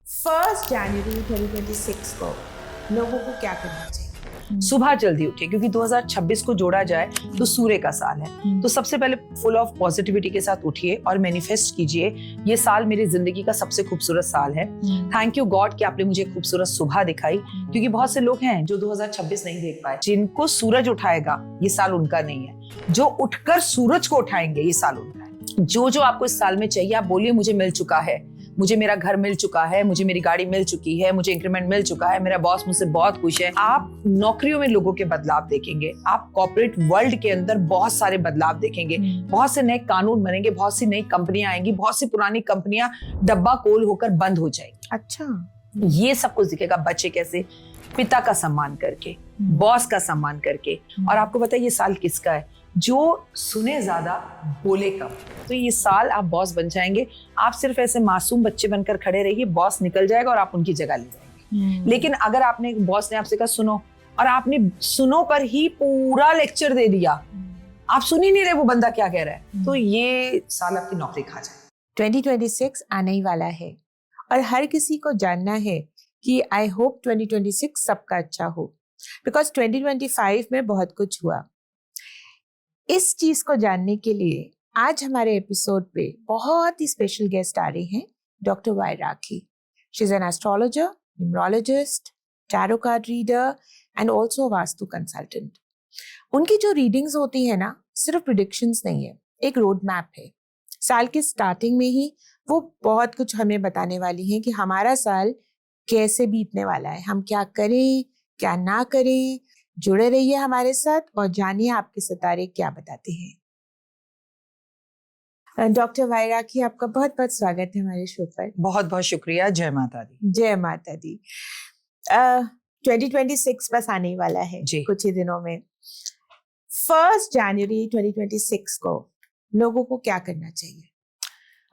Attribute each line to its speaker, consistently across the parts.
Speaker 1: 1 जनवरी 2026 को लोगों को क्या करना चाहिए?
Speaker 2: सुबह जल्दी उठिए, क्योंकि 2026 को जोड़ा जाए तो सूर्य का साल है। तो सबसे पहले फुल ऑफ पॉजिटिविटी के साथ उठिए और मैनिफेस्ट कीजिए, ये साल मेरी जिंदगी का सबसे खूबसूरत साल है। थैंक यू गॉड कि आपने मुझे खूबसूरत सुबह दिखाई, क्योंकि बहुत से लोग हैं जो 2026 नहीं देख पाए। जिनको सूरज उठाएगा ये साल उनका नहीं है, जो उठकर सूरज को उठाएंगे ये साल उनका है। जो जो आपको इस साल में चाहिए आप बोलिए, मुझे मिल चुका है, मुझे मेरा घर मिल चुका है, मुझे मेरी गाड़ी मिल चुकी है, मुझे इंक्रीमेंट मिल चुका है, मेरा बॉस मुझसे बहुत खुश है। आप नौकरियों में लोगों के बदलाव देखेंगे, आप कॉर्पोरेट वर्ल्ड के अंदर बहुत सारे बदलाव देखेंगे, बहुत से नए कानून बनेंगे, बहुत सी नई कंपनियां आएंगी, बहुत सी पुरानी कंपनियां डब्बा कोल होकर बंद हो जाएंगी।
Speaker 1: अच्छा,
Speaker 2: ये सब कुछ दिखेगा। बच्चे कैसे, पिता का सम्मान करके, बॉस का सम्मान करके। और आपको पता है ये साल किसका है? जो सुने ज्यादा बोले कम। तो ये साल आप बॉस बन जाएंगे। आप सिर्फ ऐसे मासूम बच्चे बनकर खड़े रहिए, बॉस निकल जाएगा और आप उनकी जगह ले जाएंगे। लेकिन अगर आपने, बॉस ने आपसे कहा सुनो, और आपने सुनो पर ही पूरा लेक्चर दे दिया, आप सुन ही नहीं रहे वो बंदा क्या कह रहा है, तो ये साल आपकी नौकरी खा जाए।
Speaker 1: 2026 आने ही वाला है और हर किसी को जानना है कि आई होप 2026 सबका अच्छा हो, बिकॉज 2025 में बहुत कुछ हुआ। इस चीज को जानने के लिए आज हमारे एपिसोड पे बहुत ही स्पेशल गेस्ट आ रहे हैं, doctor Y Rakhi. She is an astrologer, numerologist, tarot card reader and also vastu consultant. उनकी जो रीडिंग्स होती है ना, सिर्फ प्रिडिक्शंस नहीं है, एक रोड मैप है। साल के स्टार्टिंग में ही वो बहुत कुछ हमें बताने वाली हैं कि हमारा साल कैसे बीतने वाला है, हम क्या करें क्या ना करें। जुड़े रहिए हमारे साथ और जानिए आपके सितारे क्या बताते हैं। डॉक्टर वाई राखी, आपका बहुत बहुत स्वागत है हमारे शो पर।
Speaker 2: बहुत बहुत शुक्रिया। जय माता दी।
Speaker 1: जय माता दी। 2026 बस आने ही वाला है
Speaker 2: जी।
Speaker 1: कुछ ही दिनों में। 1 जनवरी 2026 को लोगों को क्या करना चाहिए?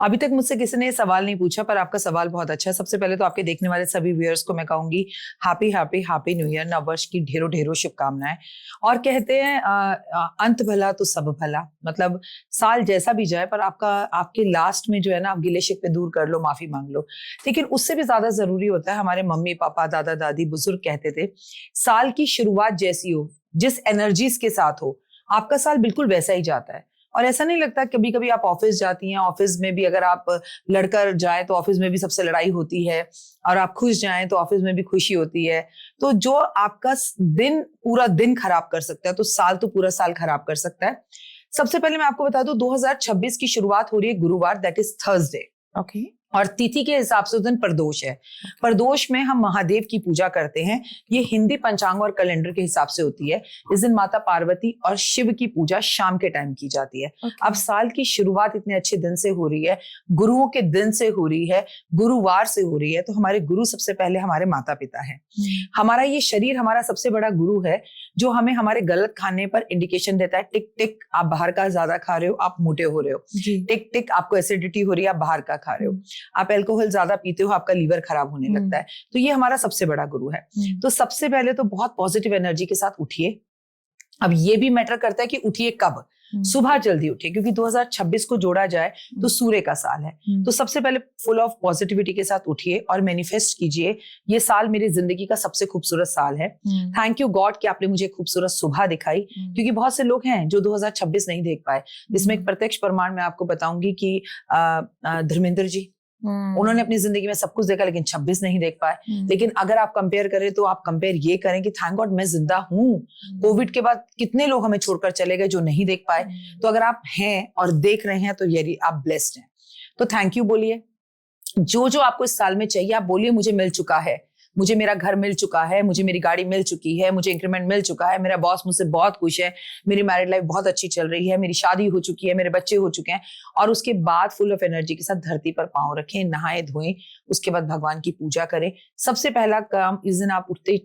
Speaker 2: अभी तक मुझसे किसी ने सवाल नहीं पूछा, पर आपका सवाल बहुत अच्छा है। सबसे पहले तो आपके देखने वाले सभी व्यूअर्स को मैं कहूंगी happy happy happy new year, नववर्ष की ढेरों ढेरों शुभकामनाएं। और कहते हैं अंत भला तो सब भला, मतलब साल जैसा भी जाए पर आपके लास्ट में जो है ना, आप गिले शिकवे दूर कर लो, माफी मांग लो। लेकिन उससे भी ज्यादा जरूरी होता है, हमारे मम्मी पापा दादा दादी बुजुर्ग कहते थे, साल की शुरुआत जैसी हो, जिस एनर्जीज के साथ हो, आपका साल बिल्कुल वैसा ही जाता है। और ऐसा नहीं लगता, कभी कभी आप ऑफिस जाती हैं, ऑफिस में भी अगर आप लड़कर जाएं तो ऑफिस में भी सबसे लड़ाई होती है, और आप खुश जाएं तो ऑफिस में भी खुशी होती है। तो जो आपका दिन पूरा दिन खराब कर सकता है, तो साल तो पूरा साल खराब कर सकता है। सबसे पहले मैं आपको बता दूं, 2026 की शुरुआत हो रही है गुरुवार, दैट इज थर्सडे।
Speaker 1: ओके।
Speaker 2: और तिथि के हिसाब से उस दिन प्रदोष है। प्रदोष में हम महादेव की पूजा करते हैं। ये हिंदी पंचांग और कैलेंडर के हिसाब से होती है। इस दिन माता पार्वती और शिव की पूजा शाम के टाइम की जाती है। अब साल की शुरुआत इतने अच्छे दिन से हो रही है, गुरुओं के दिन से हो रही है, गुरुवार से हो रही है। तो हमारे गुरु सबसे पहले हमारे माता पिता हैं। हमारा ये शरीर हमारा सबसे बड़ा गुरु है, जो हमें हमारे गलत खाने पर इंडिकेशन देता है। टिक टिक, आप बाहर का ज्यादा खा रहे हो, आप मोटे हो रहे हो। टिक टिक, आपको एसिडिटी हो रही है, आप बाहर का खा रहे हो। आप अल्कोहल ज्यादा पीते हो, आपका लीवर खराब होने लगता है। तो ये हमारा सबसे बड़ा गुरु है। तो सबसे पहले तो बहुत पॉजिटिव एनर्जी के साथ उठिए। अब ये भी मैटर करता है कि उठिए कब। सुबह जल्दी उठिए, क्योंकि 2026 को जोड़ा जाए तो सूर्य का साल है। तो सबसे पहले फुल ऑफ पॉजिटिविटी के साथ उठिए और मैनिफेस्ट कीजिए, ये साल मेरी जिंदगी का सबसे खूबसूरत साल है। थैंक यू गॉड कि आपने मुझे खूबसूरत सुबह दिखाई, क्योंकि बहुत से लोग हैं जो 2026 नहीं देख पाए। इसमें एक प्रत्यक्ष प्रमाण मैं आपको बताऊंगी कि धर्मेंद्र जी, उन्होंने अपनी जिंदगी में सब कुछ देखा लेकिन 26 नहीं देख पाए। लेकिन अगर आप कंपेयर करें तो आप कंपेयर ये करें कि थैंक गॉड मैं जिंदा हूँ। कोविड के बाद कितने लोग हमें छोड़कर चले गए जो नहीं देख पाए। तो अगर आप हैं और देख रहे हैं तो ये आप ब्लेस्ड हैं। तो थैंक यू बोलिए। जो जो आपको इस साल में चाहिए आप बोलिए, मुझे मिल चुका है, मुझे मेरा घर मिल चुका है, मुझे मेरी गाड़ी मिल चुकी है, मुझे इंक्रीमेंट मिल चुका है, मेरा बॉस मुझसे बहुत खुश है, मेरी मैरिड लाइफ बहुत अच्छी चल रही है, मेरी शादी हो चुकी है, मेरे बच्चे हो चुके हैं। और उसके बाद फुल ऑफ एनर्जी के साथ धरती पर पांव रखें, नहाए धोएं, उसके बाद भगवान की पूजा करें। सबसे पहला काम इस दिन आप उठते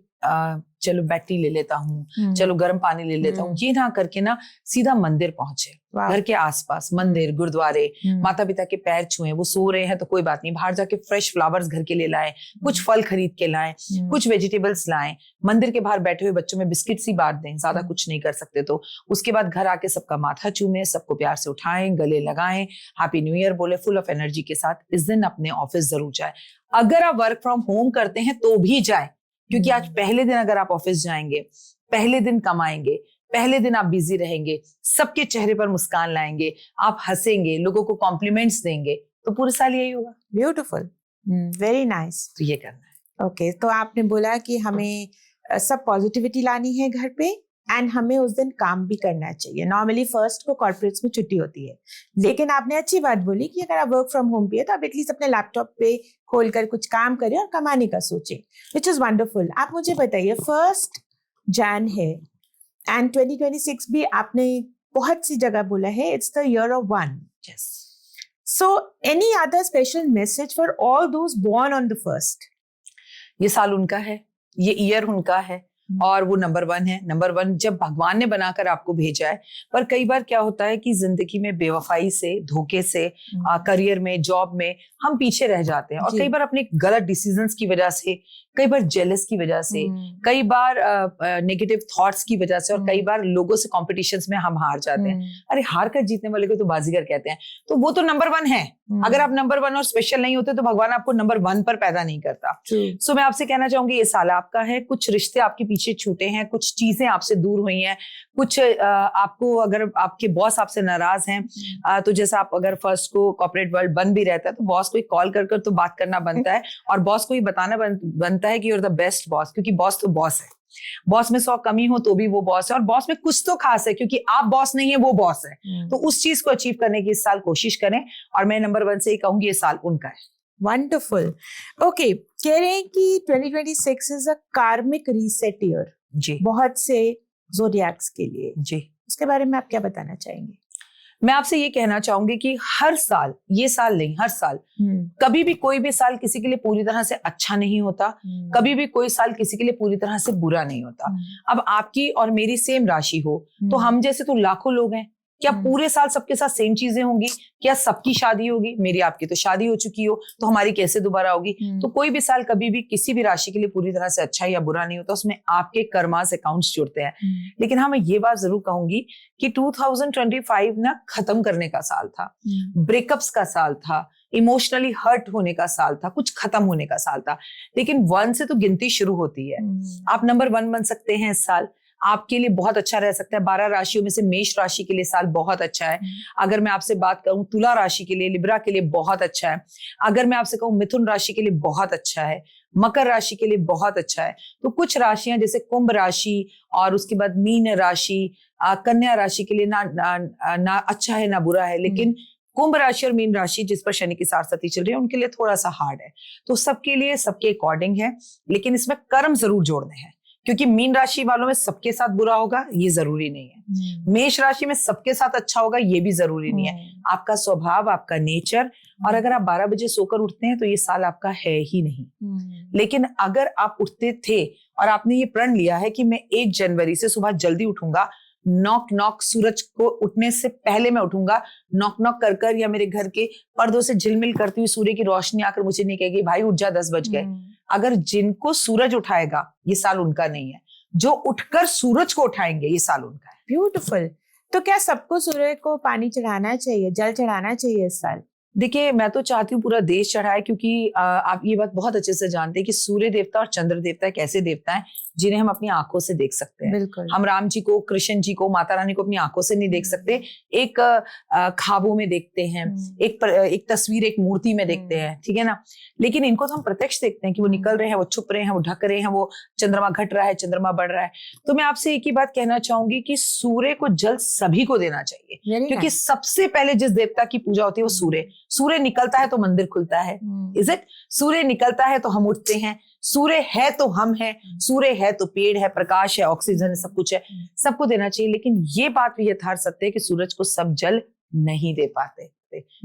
Speaker 2: चलो बैटरी ले लेता हूँ, चलो गर्म पानी ले लेता हूँ, ये ना करके ना सीधा मंदिर पहुंचे, घर के आसपास मंदिर, गुरुद्वारे, माता पिता के पैर छुए, वो सो रहे हैं तो कोई बात नहीं, बाहर जाके फ्रेश फ्लावर्स घर के ले लाएं, कुछ फल खरीद के लाएं, कुछ वेजिटेबल्स लाएं, मंदिर के बाहर बैठे हुए बच्चों में बिस्किट सी बांट दें, ज्यादा कुछ नहीं कर सकते तो। उसके बाद घर आके सबका माथा चूमे, सबको प्यार से उठाएं, गले लगाएं, हैप्पी न्यू ईयर बोले, फुल ऑफ एनर्जी के साथ। इस दिन अपने ऑफिस जरूर जाए। अगर आप वर्क फ्रॉम होम करते हैं तो भी जाए, क्योंकि आज पहले दिन अगर आप ऑफिस जाएंगे, पहले दिन कमाएंगे, पहले दिन आप बिजी रहेंगे, सबके चेहरे पर मुस्कान लाएंगे, आप हंसेंगे, लोगों को कॉम्प्लीमेंट्स देंगे, तो पूरे साल यही होगा।
Speaker 1: Beautiful, very nice.
Speaker 2: तो ये करना है।
Speaker 1: ओके, तो आपने बोला कि हमें सब पॉजिटिविटी लानी है घर पे, एंड हमें उस दिन काम भी करना चाहिए। नॉर्मली फर्स्ट को कॉर्पोरेट्स में छुट्टी होती है, लेकिन आपने अच्छी बात बोली कि अगर आप वर्क फ्रॉम होम पे है तो आप एटलीस्ट अपने लैपटॉप पे खोलकर कुछ काम करें और कमाने का सोचें, विच इज वंडरफुल। आप मुझे बताइए, 1 जन है एंड 2026 भी आपने बहुत सी जगह बोला है, it's the year of 1।
Speaker 2: Yes.
Speaker 1: So any other special message for all those born on the 1st?
Speaker 2: ये साल उनका है, ये ईयर उनका है, और वो नंबर 1 है। नंबर 1 जब भगवान ने बनाकर आपको भेजा है, पर कई बार क्या होता है कि जिंदगी में बेवफाई से, धोखे से, करियर में, जॉब में हम पीछे रह जाते हैं, और कई बार अपने गलत डिसीजंस की वजह से, कई बार जेलस की वजह से, कई बार नेगेटिव थॉट्स की वजह से, और कई बार लोगों से कॉम्पिटिशंस में हम हार जाते हैं। अरे हार कर जीतने वाले को तो बाजीगर कहते हैं, तो वो तो नंबर 1 है। अगर आप नंबर 1 और स्पेशल नहीं होते तो भगवान आपको नंबर 1 पर पैदा नहीं करता। सो मैं आपसे कहना चाहूंगी, ये साल आपका है। कुछ रिश्ते आपके पीछे छूटे हैं, कुछ चीजें आपसे दूर हुई हैं, कुछ आपको, अगर आपके बॉस आपसे नाराज हैं तो जैसा आप अगर फर्स्ट को कॉर्पोरेट वर्ल्ड बंद भी रहता है तो बॉस को कॉल कर कर तो बात करना बनता है, और बॉस को ही बताना बनता है कि you are the best boss, क्योंकि बॉस तो बॉस है। बॉस में 100 कमी हो तो भी वो बॉस है, और बॉस में कुछ तो खास है, क्योंकि आप बॉस नहीं है, वो बॉस है। तो उस चीज को अचीव करने की इस साल कोशिश करें, और मैं नंबर 1 से ही कहूंगी, ये साल उनका है।
Speaker 1: वंडरफुल। ओके, कह रहे हैं कि 2026 इज अ कार्मिक रीसेट ईयर
Speaker 2: जी,
Speaker 1: बहुत से ज़ोडिएक्स के लिए।
Speaker 2: जी,
Speaker 1: उसके बारे में आप क्या बताना चाहेंगे?
Speaker 2: मैं आपसे ये कहना चाहूंगी कि हर साल, ये साल नहीं, हर साल, कभी भी कोई भी साल किसी के लिए पूरी तरह से अच्छा नहीं होता, कभी भी कोई साल किसी के लिए पूरी तरह से बुरा नहीं होता। अब आपकी और मेरी सेम राशि हो तो हम जैसे तो लाखों लोग हैं, क्या पूरे साल सबके साथ सेम चीजें होंगी? क्या सबकी शादी होगी? मेरी आपकी तो शादी हो चुकी हो, तो हमारी कैसे दोबारा होगी? तो कोई भी साल कभी भी किसी भी राशि के लिए पूरी तरह से अच्छा या बुरा नहीं होता, उसमें आपके कर्मास अकाउंट्स जुड़ते हैं। लेकिन हाँ, मैं ये बात जरूर कहूंगी कि 2025 ना खत्म करने का साल था, ब्रेकअप्स का साल था, इमोशनली हर्ट होने का साल था, कुछ खत्म होने का साल था। लेकिन 1 से तो गिनती शुरू होती है। आप नंबर 1 बन सकते हैं इस साल, आपके लिए बहुत अच्छा रह सकता है। 12 राशियों में से मेष राशि के लिए साल बहुत अच्छा है। अगर मैं आपसे बात करूं, तुला राशि के लिए, लिब्रा के लिए बहुत अच्छा है। अगर मैं आपसे कहूं, मिथुन राशि के लिए बहुत अच्छा है, मकर राशि के लिए बहुत अच्छा है। तो कुछ राशियां जैसे कुंभ राशि और उसके बाद मीन राशि, कन्या राशि के लिए ना अच्छा है ना बुरा है। लेकिन कुंभ राशि और मीन राशि जिस पर शनि की साढ़े चल रही है, उनके लिए थोड़ा सा हार्ड है। तो सबके लिए सबके अकॉर्डिंग है, लेकिन इसमें कर्म जरूर जोड़ने हैं, क्योंकि मीन राशि वालों में सबके साथ बुरा होगा ये जरूरी नहीं है, मेष राशि में सबके साथ अच्छा होगा ये भी जरूरी नहीं है। आपका स्वभाव, आपका नेचर, और अगर आप 12 बजे सोकर उठते हैं तो ये साल आपका है ही नहीं। लेकिन अगर आप उठते थे और आपने ये प्रण लिया है कि मैं 1 जनवरी से सुबह जल्दी उठूंगा, नॉक नॉक, सूरज को उठने से पहले मैं उठूंगा, नॉक नॉक कर कर, या मेरे घर के पर्दों से झिलमिल करती हुई सूर्य की रोशनी आकर मुझे नहीं कहेगी भाई उठ जा 10 बज गए। अगर जिनको सूरज उठाएगा ये साल उनका नहीं है, जो उठकर सूरज को उठाएंगे ये साल उनका है।
Speaker 1: ब्यूटीफुल। तो क्या सबको सूर्य को पानी चढ़ाना चाहिए, जल चढ़ाना चाहिए इस साल?
Speaker 2: देखिए, मैं तो चाहती हूँ पूरा देश चढ़ाए, क्योंकि आप ये बात बहुत अच्छे से जानते हैं कि सूर्य देवता और चंद्र देवता एक ऐसे देवता हैं जिन्हें हम अपनी आंखों से देख सकते हैं।
Speaker 1: बिल्कुल।
Speaker 2: हम राम जी को, कृष्ण जी को, माता रानी को अपनी आंखों से नहीं देख सकते, एक ख्वाबों में देखते हैं, एक तस्वीर, एक मूर्ति में देखते हैं, ठीक है ना। लेकिन इनको तो हम प्रत्यक्ष देखते हैं कि वो निकल रहे हैं, वो छुप रहे हैं, वो ढक रहे हैं, वो चंद्रमा घट रहा है, चंद्रमा बढ़ रहा है। तो मैं आपसे एक ही बात कहना चाहूंगी कि सूर्य को जल सभी को देना चाहिए, क्योंकि सबसे पहले जिस देवता की पूजा होती है वो सूर्य। सूर्य निकलता है तो मंदिर खुलता है, इज इट? सूर्य निकलता है तो हम उठते हैं, सूर्य है तो हम हैं, सूर्य है तो पेड़ है, प्रकाश है, ऑक्सीजन है, सब कुछ है, सबको देना चाहिए। लेकिन ये बात भी यथार्थ सत्य है कि सूरज को सब जल नहीं दे पाते।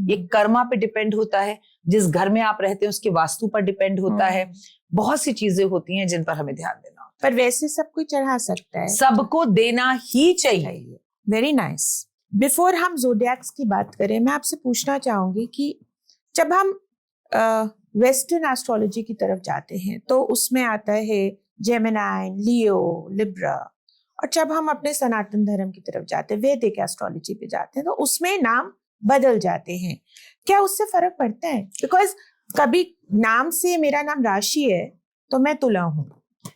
Speaker 2: ये कर्मा पे डिपेंड होता है, जिस घर में आप रहते हैं उसके वास्तु पर डिपेंड होता है, बहुत सी चीजें होती हैं जिन पर हमें ध्यान देना।
Speaker 1: पर वैसे सब कोई चढ़ा सकता है,
Speaker 2: सबको देना ही चाहिए।
Speaker 1: Very nice. बिफोर हम जोडिएक्स की बात करें, मैं आपसे पूछना चाहूंगी कि जब हम वेस्टर्न एस्ट्रोलॉजी की तरफ जाते हैं तो उसमें आता है जेमिनी, लियो, लिब्रा, और जब हम अपने सनातन धर्म की तरफ जाते हैं, वैदिक एस्ट्रोलॉजी पे जाते हैं, तो उसमें नाम बदल जाते हैं। क्या उससे फर्क पड़ता है? बिकॉज कभी नाम से मेरा नाम राशि है तो मैं तुला हूँ,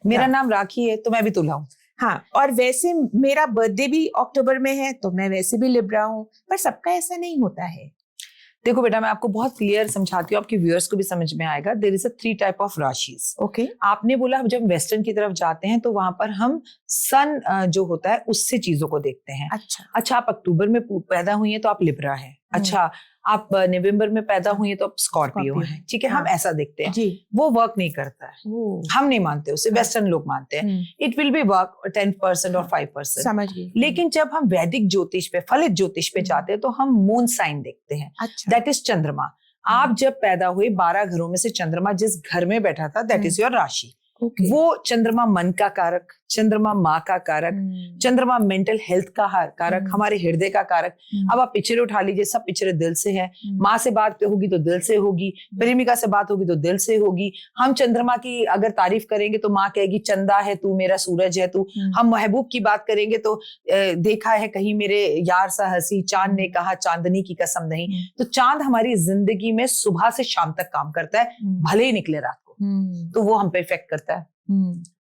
Speaker 2: मेरा नाम राखी है तो मैं भी तुला हूँ।
Speaker 1: हाँ, और वैसे मेरा बर्थडे भी अक्टूबर में है तो मैं वैसे भी लिब्रा हूँ, पर सबका ऐसा नहीं होता है।
Speaker 2: देखो बेटा, मैं आपको बहुत क्लियर समझाती हूँ, आपके व्यूअर्स को भी समझ में आएगा। There is a 3 type of rashis.
Speaker 1: Okay.
Speaker 2: आपने बोला जब वेस्टर्न की तरफ जाते हैं तो वहां पर हम सन जो होता है उससे चीजों को देखते हैं। अच्छा, आप अक्टूबर में पैदा हुई हैं तो आप लिब्रा हैं। अच्छा, आप नवंबर में पैदा हुई हैं तो आप स्कॉर्पियो हैं। ठीक है, हम ऐसा देखते हैं जी। वो वर्क नहीं करता है, हम नहीं मानते उसे, वेस्टर्न लोग मानते हैं। इट विल बी वर्क 10% और 5%, समझ गई। लेकिन जब हम वैदिक ज्योतिष पे, फलित ज्योतिष पे जाते हैं तो हम मून साइन देखते हैं, दैट इज चंद्रमा। आप जब पैदा हुए 12 घरों में से चंद्रमा जिस घर में बैठा था, दैट इज योर राशि। वो चंद्रमा मन का कारक, चंद्रमा माँ का कारक, चंद्रमा मेंटल हेल्थ का कारक, हमारे हृदय का कारक। अब आप पिक्चर उठा लीजिए, सब पिक्चर दिल से है। माँ से बात होगी तो दिल से होगी, प्रेमिका से बात होगी तो दिल से होगी। हम चंद्रमा की अगर तारीफ करेंगे तो माँ कहेगी चंदा है तू, मेरा सूरज है तू। हम महबूब की बात करेंगे तो देखा है कहीं मेरे यार सा हंसी, चांद ने कहा चांदनी की कसम नहीं। तो चांद हमारी जिंदगी में सुबह से शाम तक काम करता है, भले ही निकले रात, तो वो हम पे इफेक्ट करता है।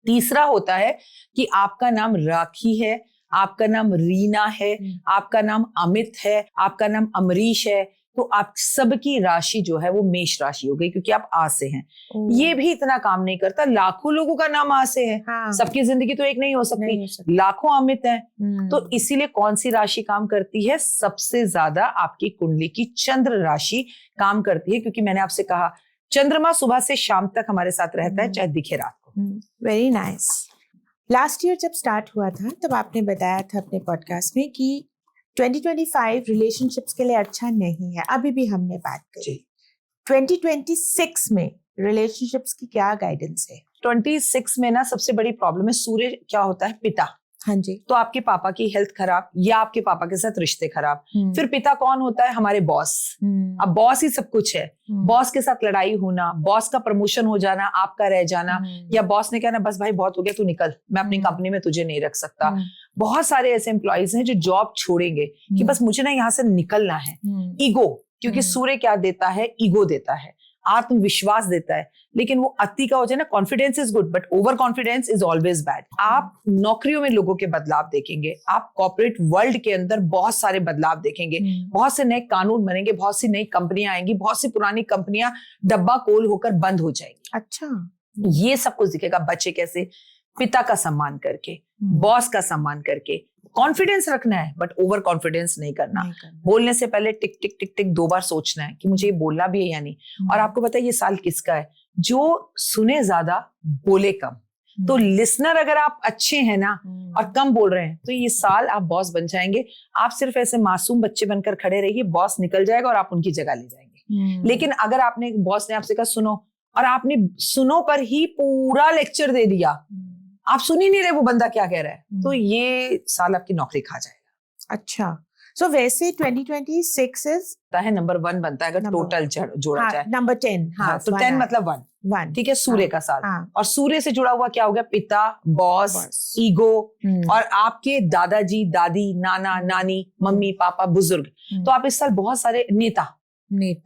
Speaker 2: तीसरा होता है कि आपका नाम राखी है, आपका नाम रीना है, आपका नाम अमित है, आपका नाम अमरीश है, तो आप सबकी राशि जो है वो मेष राशि हो गई, क्योंकि आप आ से हैं। ये भी इतना काम नहीं करता, लाखों लोगों का नाम आ से है। हाँ। सबकी जिंदगी तो एक नहीं हो सकती, लाखों अमित हैं। तो इसीलिए कौन सी राशि काम करती है? सबसे ज्यादा आपकी कुंडली की चंद्र राशि काम करती है, क्योंकि मैंने आपसे कहा चंद्रमा सुबह से शाम तक हमारे साथ रहता है, चाहे दिखे रात को।
Speaker 1: Very nice. लास्ट ईयर जब स्टार्ट हुआ था तब आपने बताया था अपने पॉडकास्ट में कि 2025 रिलेशनशिप्स के लिए अच्छा नहीं है। अभी भी हमने बात करी। 2026 में रिलेशनशिप्स की क्या गाइडेंस है?
Speaker 2: 26 में ना सबसे बड़ी प्रॉब्लम है, सूर्य क्या होता है? पिता।
Speaker 1: हाँ जी।
Speaker 2: तो आपके पापा की हेल्थ खराब या आपके पापा के साथ रिश्ते खराब। फिर पिता कौन होता है? हमारे बॉस। अब बॉस ही सब कुछ है। बॉस के साथ लड़ाई होना, बॉस का प्रमोशन हो जाना, आपका रह जाना, या बॉस ने कहना बस भाई बहुत हो गया, तू निकल, मैं अपनी कंपनी में तुझे नहीं रख सकता। बहुत सारे ऐसे एम्प्लॉइज हैं जो जॉब छोड़ेंगे कि बस मुझे ना यहाँ से निकलना है। ईगो, क्योंकि सूर्य क्या देता है? ईगो देता है, आत्मविश्वास देता है। लेकिन वो अति का हो जाए ना, confidence is good but over confidence is always bad. आप नौकरियों में लोगों के बदलाव देखेंगे, आप कॉर्पोरेट वर्ल्ड के अंदर बहुत सारे बदलाव देखेंगे, बहुत से नए कानून बनेंगे, बहुत सी नई कंपनियां आएंगी, बहुत सी पुरानी कंपनियां डब्बा कोल होकर बंद हो जाएंगी।
Speaker 1: अच्छा, ये
Speaker 2: सब कुछ दिखेगा। बच्चे कैसे? पिता का सम्मान करके, बॉस का सम्मान करके। कॉन्फिडेंस रखना है बट ओवर कॉन्फिडेंस नहीं करना। बोलने से पहले टिक टिक टिक टिक 2 बार सोचना है कि मुझे ये बोलना भी है या नहीं। और आपको पता है ये साल किसका है? जो सुने ज्यादा बोले कम। तो लिसनर अगर आप अच्छे हैं ना और कम बोल रहे हैं तो ये साल आप बॉस बन जाएंगे। आप सिर्फ ऐसे मासूम बच्चे बनकर खड़े रहिए, बॉस निकल जाएगा और आप उनकी जगह ले जाएंगे। लेकिन अगर आपने, बॉस ने आपसे कहा सुनो, और आपने सुनो पर ही पूरा लेक्चर दे दिया, आप सुन ही नहीं रहे वो बंदा क्या कह रहा है, तो ये साल आपकी नौकरी खा जाएगा।
Speaker 1: अच्छा, सो वैसे 2026
Speaker 2: है नंबर 1 बनता है अगर टोटल जोड़ा जाए।
Speaker 1: नंबर 10, हाँ,
Speaker 2: तो 10 मतलब 1, ठीक है, सूर्य का साल। और सूर्य से जुड़ा हुआ क्या हो गया? पिता, बॉस, ईगो, और आपके दादाजी, दादी, नाना, नानी, मम्मी, पापा, बुजुर्ग। तो आप इस साल बहुत सारे नेता,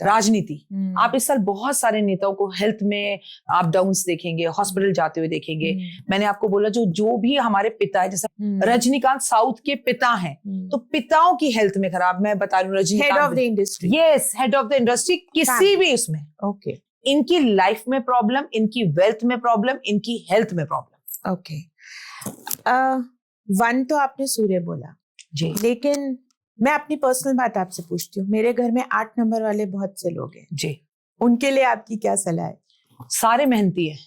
Speaker 2: राजनीति, आप इस साल बहुत सारे नेताओं को हेल्थ में अप डाउन्स देखेंगे, हॉस्पिटल जाते हुए देखेंगे। मैंने आपको बोला जो भी हमारे पिता है, जैसे रजनीकांत साउथ के पिता हैं, तो पिताओं की हेल्थ में खराब। मैं बता रही हूँ, Rajinikanth
Speaker 1: head of the industry,
Speaker 2: yes, head of the industry, किसी भी उसमें।
Speaker 1: ओके,
Speaker 2: इनकी लाइफ में प्रॉब्लम, इनकी वेल्थ में प्रॉब्लम, इनकी हेल्थ में प्रॉब्लम।
Speaker 1: ओके, 1 तो आपने सूर्य बोला
Speaker 2: जी,
Speaker 1: लेकिन मैं अपनी पर्सनल बात आपसे पूछती हूँ। मेरे घर में 8 नंबर वाले बहुत से लोग हैं
Speaker 2: जी,
Speaker 1: उनके लिए आपकी क्या सलाह है?
Speaker 2: सारे मेहनती हैं,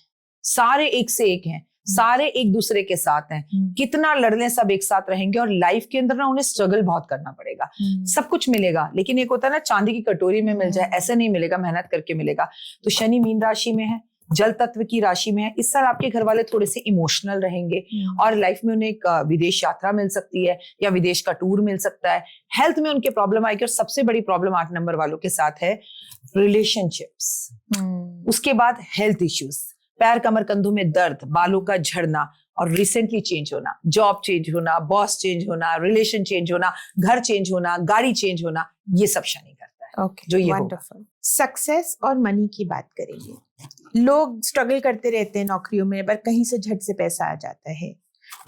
Speaker 2: सारे एक से एक हैं, सारे एक दूसरे के साथ हैं। कितना लड़ लें सब एक साथ रहेंगे। और लाइफ के अंदर ना उन्हें स्ट्रगल बहुत करना पड़ेगा। सब कुछ मिलेगा लेकिन एक होता है ना चांदी की कटोरी में मिल जाए, ऐसे नहीं मिलेगा, मेहनत करके मिलेगा। तो शनि मीन राशि में है, जल तत्व की राशि में है। इस साल आपके घर वाले थोड़े से इमोशनल रहेंगे और लाइफ में उन्हें एक विदेश यात्रा मिल सकती है या विदेश का टूर मिल सकता है। हेल्थ में उनके प्रॉब्लम आएगी और सबसे बड़ी प्रॉब्लम 8 नंबर वालों के साथ है रिलेशनशिप्स। उसके बाद हेल्थ इश्यूज, पैर कमर कंधों में दर्द, बालों का झड़ना और रिसेंटली चेंज होना, जॉब चेंज होना, बॉस चेंज होना, रिलेशन चेंज होना, घर चेंज होना, गाड़ी चेंज होना, ये सब शनि करता है।
Speaker 1: ओके,
Speaker 2: जो ये
Speaker 1: वंडरफुल। सक्सेस और मनी की बात करेंगे। लोग स्ट्रगल करते रहते हैं नौकरियों में, पर कहीं से झट से पैसा आ जाता है।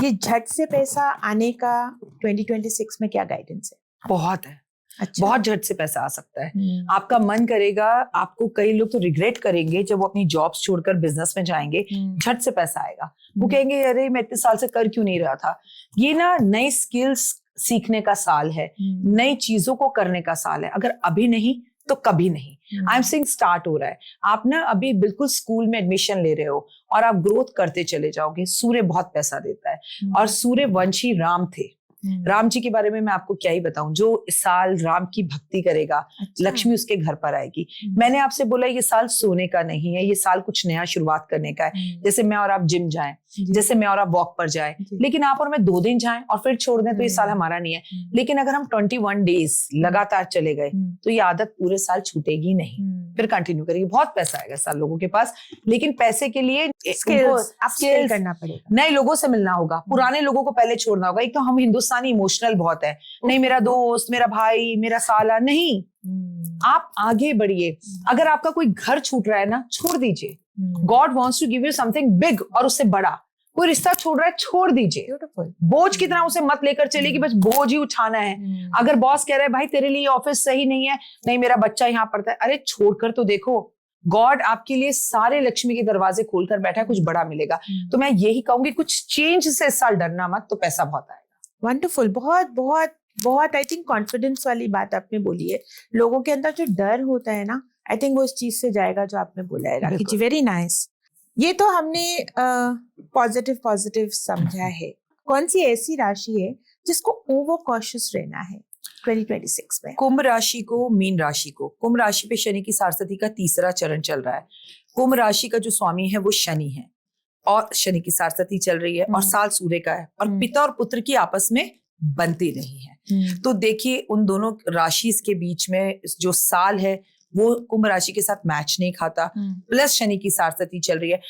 Speaker 1: ये झट से पैसा आने का 2026 में क्या गाइडेंस है?
Speaker 2: बहुत है।
Speaker 1: अच्छा।
Speaker 2: बहुत झट से पैसा आ सकता है। आपका मन करेगा, आपको कई लोग तो रिग्रेट करेंगे जब वो अपनी जॉब्स छोड़कर बिजनेस में जाएंगे, झट से पैसा आएगा। वो कहेंगे अरे मैं इतने साल से कर क्यों नहीं रहा था। ये ना नई स्किल्स सीखने का साल है, नई चीजों को करने का साल है। अगर अभी नहीं तो कभी नहीं। आई एम सेइंग स्टार्ट हो रहा है। आप ना अभी बिल्कुल स्कूल में एडमिशन ले रहे हो और आप ग्रोथ करते चले जाओगे। सूर्य बहुत पैसा देता है और सूर्य वंशी राम थे। राम जी के बारे में मैं आपको क्या ही बताऊं। जो इस साल राम की भक्ति करेगा,
Speaker 1: अच्छा।
Speaker 2: लक्ष्मी उसके घर पर आएगी। मैंने आपसे बोला ये साल सोने का नहीं है, ये साल कुछ नया शुरुआत करने का है। जैसे मैं और आप जिम जाएं, जैसे मैं और आप वॉक पर जाएं, लेकिन आप और मैं 2 दिन जाएं और फिर छोड़ दें तो ये साल हमारा नहीं है। लेकिन अगर हम 21 डेज लगातार चले गए तो ये आदत पूरे साल छूटेगी नहीं, फिर कंटिन्यू करेगी। बहुत पैसा आएगा इस साल लोगों के पास, लेकिन पैसे के लिए
Speaker 1: स्किल्स करना पड़ेगा,
Speaker 2: नए लोगों से मिलना होगा, पुराने लोगों को पहले छोड़ना होगा। एक तो हम हिंदुस्तानी इमोशनल बहुत है, नहीं मेरा दोस्त, मेरा भाई, मेरा साला, नहीं। आप आगे बढ़िए। अगर आपका कोई घर छूट रहा है ना, छोड़ दीजिए। God wants to give you something big और उससे बड़ा। कोई रिश्ता छोड़ रहा है, छोड़ दीजिए। बोझ की तरह उसे मत लेकर चलिए कि बस बोझ ही उठाना है। अगर बॉस कह रहा है भाई तेरे लिए ऑफिस सही नहीं है, नहीं मेरा बच्चा यहाँ पढ़ता है, अरे छोड़कर तो देखो। गॉड आपके लिए सारे लक्ष्मी के दरवाजे खोलकर बैठा है, कुछ बड़ा मिलेगा। तो मैं यही कहूंगी कुछ चेंज से इस साल डरना मत, तो पैसा बहुत आएगा।
Speaker 1: वंडरफुल। बहुत बहुत बहुत आई थिंक कॉन्फिडेंस वाली बात आपने बोली है। लोगों के अंदर जो डर होता है ना, आई थिंक वो इस चीज से जाएगा जो आपने बोला है। राखी जी, वेरी नाइस। ये तो हमने पॉजिटिव समझा है। कौन सी ऐसी राशि है जिसको ओवर कॉशियस रहना है 2026 में?
Speaker 2: कुंभ राशि को, मीन राशि को। कुंभ राशि पे शनि की सारस्वती का 3रा चरण चल रहा है। कुंभ राशि का जो स्वामी है वो शनि है और शनि की सारस्वती चल रही है और साल सूर्य का है और पिता और पुत्र की आपस में बनती नहीं है। तो देखिए उन दोनों राशि के बीच में जो साल है वो कुंभ राशि के साथ मैच नहीं खाता। प्लस शनि की सारस्वती चल रही है।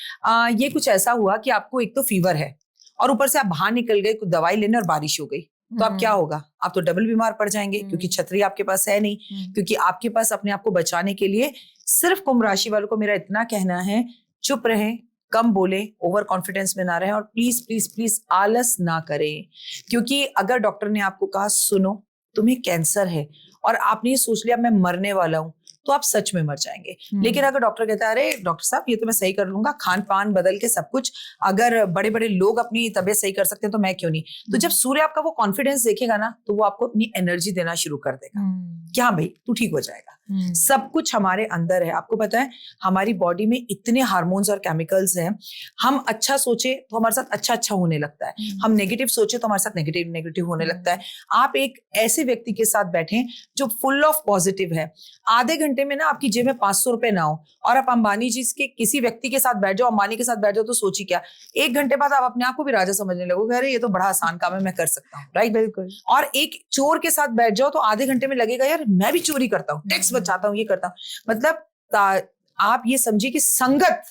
Speaker 2: ये कुछ ऐसा हुआ कि आपको एक तो फीवर है और ऊपर से आप बाहर निकल गए, कुछ दवाई लेने और बारिश हो गई, तो आप क्या होगा? आप तो डबल बीमार पड़ जाएंगे, क्योंकि छतरी आपके पास है नहीं, क्योंकि आपके पास अपने आप को बचाने के लिए सिर्फ कुंभ राशि वालों को मेरा इतना कहना है, चुप रहें, कम बोले, ओवर कॉन्फिडेंस में ना रहें और प्लीज प्लीज प्लीज आलस ना करें। क्योंकि अगर डॉक्टर ने आपको कहा सुनो तुम्हें कैंसर है और आपने ये सोच लिया मैं मरने वाला हूं, तो आप सच में मर जाएंगे। लेकिन अगर डॉक्टर कहता है अरे डॉक्टर साहब ये तो मैं सही कर लूंगा, खान पान बदल के सब कुछ, अगर बड़े बड़े लोग अपनी तबीयत सही कर सकते हैं तो मैं क्यों नहीं। तो जब सूर्य आपका वो कॉन्फिडेंस देखेगा ना, तो वो आपको अपनी एनर्जी देना शुरू कर देगा कि हाँ भाई तू ठीक हो जाएगा। सब कुछ हमारे अंदर है। आपको पता है हमारी बॉडी में इतने हार्मोन्स और केमिकल्स हैं। हम अच्छा सोचे तो हमारे साथ अच्छा अच्छा होने लगता है, हम नेगेटिव सोचे तो हमारे साथ नेगेटिव नेगेटिव होने लगता है। आप एक ऐसे व्यक्ति के साथ बैठे जो फुल ऑफ पॉजिटिव है, आधे घंटे में ना आपकी जेब में 500 रुपए ना हो और आप अंबानी जी के किसी व्यक्ति के साथ बैठ जाओ, अंबानी के साथ बैठ जाओ, तो सोची क्या 1 घंटे बाद आप अपने आप को भी राजा समझने लगोगे, अरे ये तो बड़ा आसान काम है, मैं कर सकता हूँ। राइट, बिल्कुल। और एक चोर के साथ बैठ जाओ तो आधे घंटे में लगेगा यार मैं भी चोरी करता हूँ, टैक्स बचाता हूँ, ये करता हूँ। मतलब आप ये समझिए कि संगत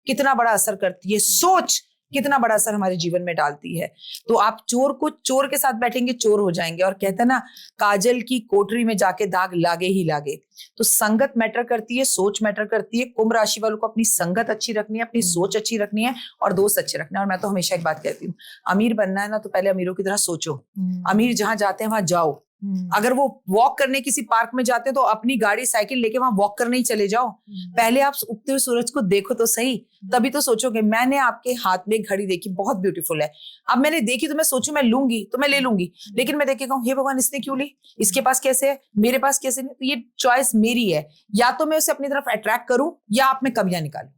Speaker 2: कितना बड़ा असर करती है, सोच कितना बड़ा असर हमारे जीवन में डालती है। तो आप चोर के साथ बैठेंगे, चोर हो जाएंगे। और कहते हैं ना काजल की कोठरी में जाके दाग लागे ही लागे। तो संगत मैटर करती है, सोच मैटर करती है। कुंभ राशि वालों को अपनी संगत अच्छी रखनी है, अपनी सोच अच्छी रखनी है और दोस्त अच्छे रखने हैं। और मैं तो हमेशा एक बात कहती हूँ, अमीर बनना है ना तो पहले अमीरों की तरह सोचो। अमीर जहां जाते हैं वहां जाओ। अगर वो वॉक करने किसी पार्क में जाते हैं तो अपनी गाड़ी साइकिल लेके वहां वॉक करने ही चले जाओ। पहले आप उगते हुए सूरज को देखो तो सही, तभी तो सोचोगे। मैंने आपके हाथ में घड़ी देखी, बहुत ब्यूटीफुल है। अब मैंने देखी तो मैं सोचू मैं लूंगी तो मैं ले लूंगी, लेकिन मैं देख के कहूँ हे भगवान इसने क्यों ली, इसके पास कैसे है, मेरे पास कैसे नहीं। तो ये चॉइस मेरी है, या तो मैं उसे अपनी तरफ अट्रैक्ट करूं या आप में कमियां निकालूं।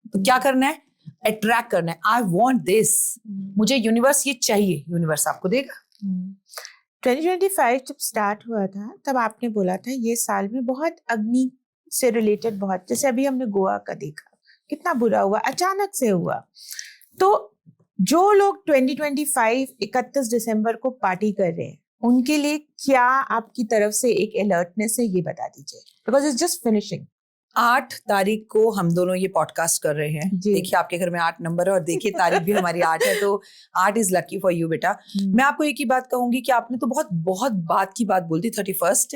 Speaker 2: तो क्या करना है? अट्रैक्ट करना है। आई वॉन्ट दिस, मुझे यूनिवर्स ये चाहिए, यूनिवर्स आपको देगा।
Speaker 1: 2025 जब स्टार्ट हुआ था तब आपने बोला था ये साल में बहुत अग्नि से रिलेटेड बहुत, जैसे अभी हमने गोवा का देखा कितना बुरा हुआ, अचानक से हुआ। तो जो लोग 2025 31 दिसंबर को पार्टी कर रहे हैं, उनके लिए क्या आपकी तरफ से एक अलर्टनेस है, ये बता दीजिए, बिकॉज इट्स जस्ट फिनिशिंग।
Speaker 2: 8 तारीख को हम दोनों ये पॉडकास्ट कर रहे हैं।
Speaker 1: जी।
Speaker 2: देखिए आपके घर में 8 नंबर है और देखिए तारीख भी हमारी 8 है, तो 8 इज लकी फॉर यू बेटा। मैं आपको एक ही बात कहूंगी कि आपने तो बहुत बहुत बात की बात बोल दी 31।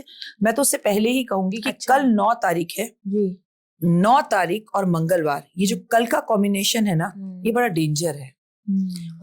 Speaker 2: मैं तो उससे पहले ही कहूंगी कि
Speaker 1: अच्छा।
Speaker 2: कल 9 तारीख है
Speaker 1: जी।
Speaker 2: 9 तारीख और मंगलवार, ये जो कल का कॉम्बिनेशन है ना, ये बड़ा डेंजर है।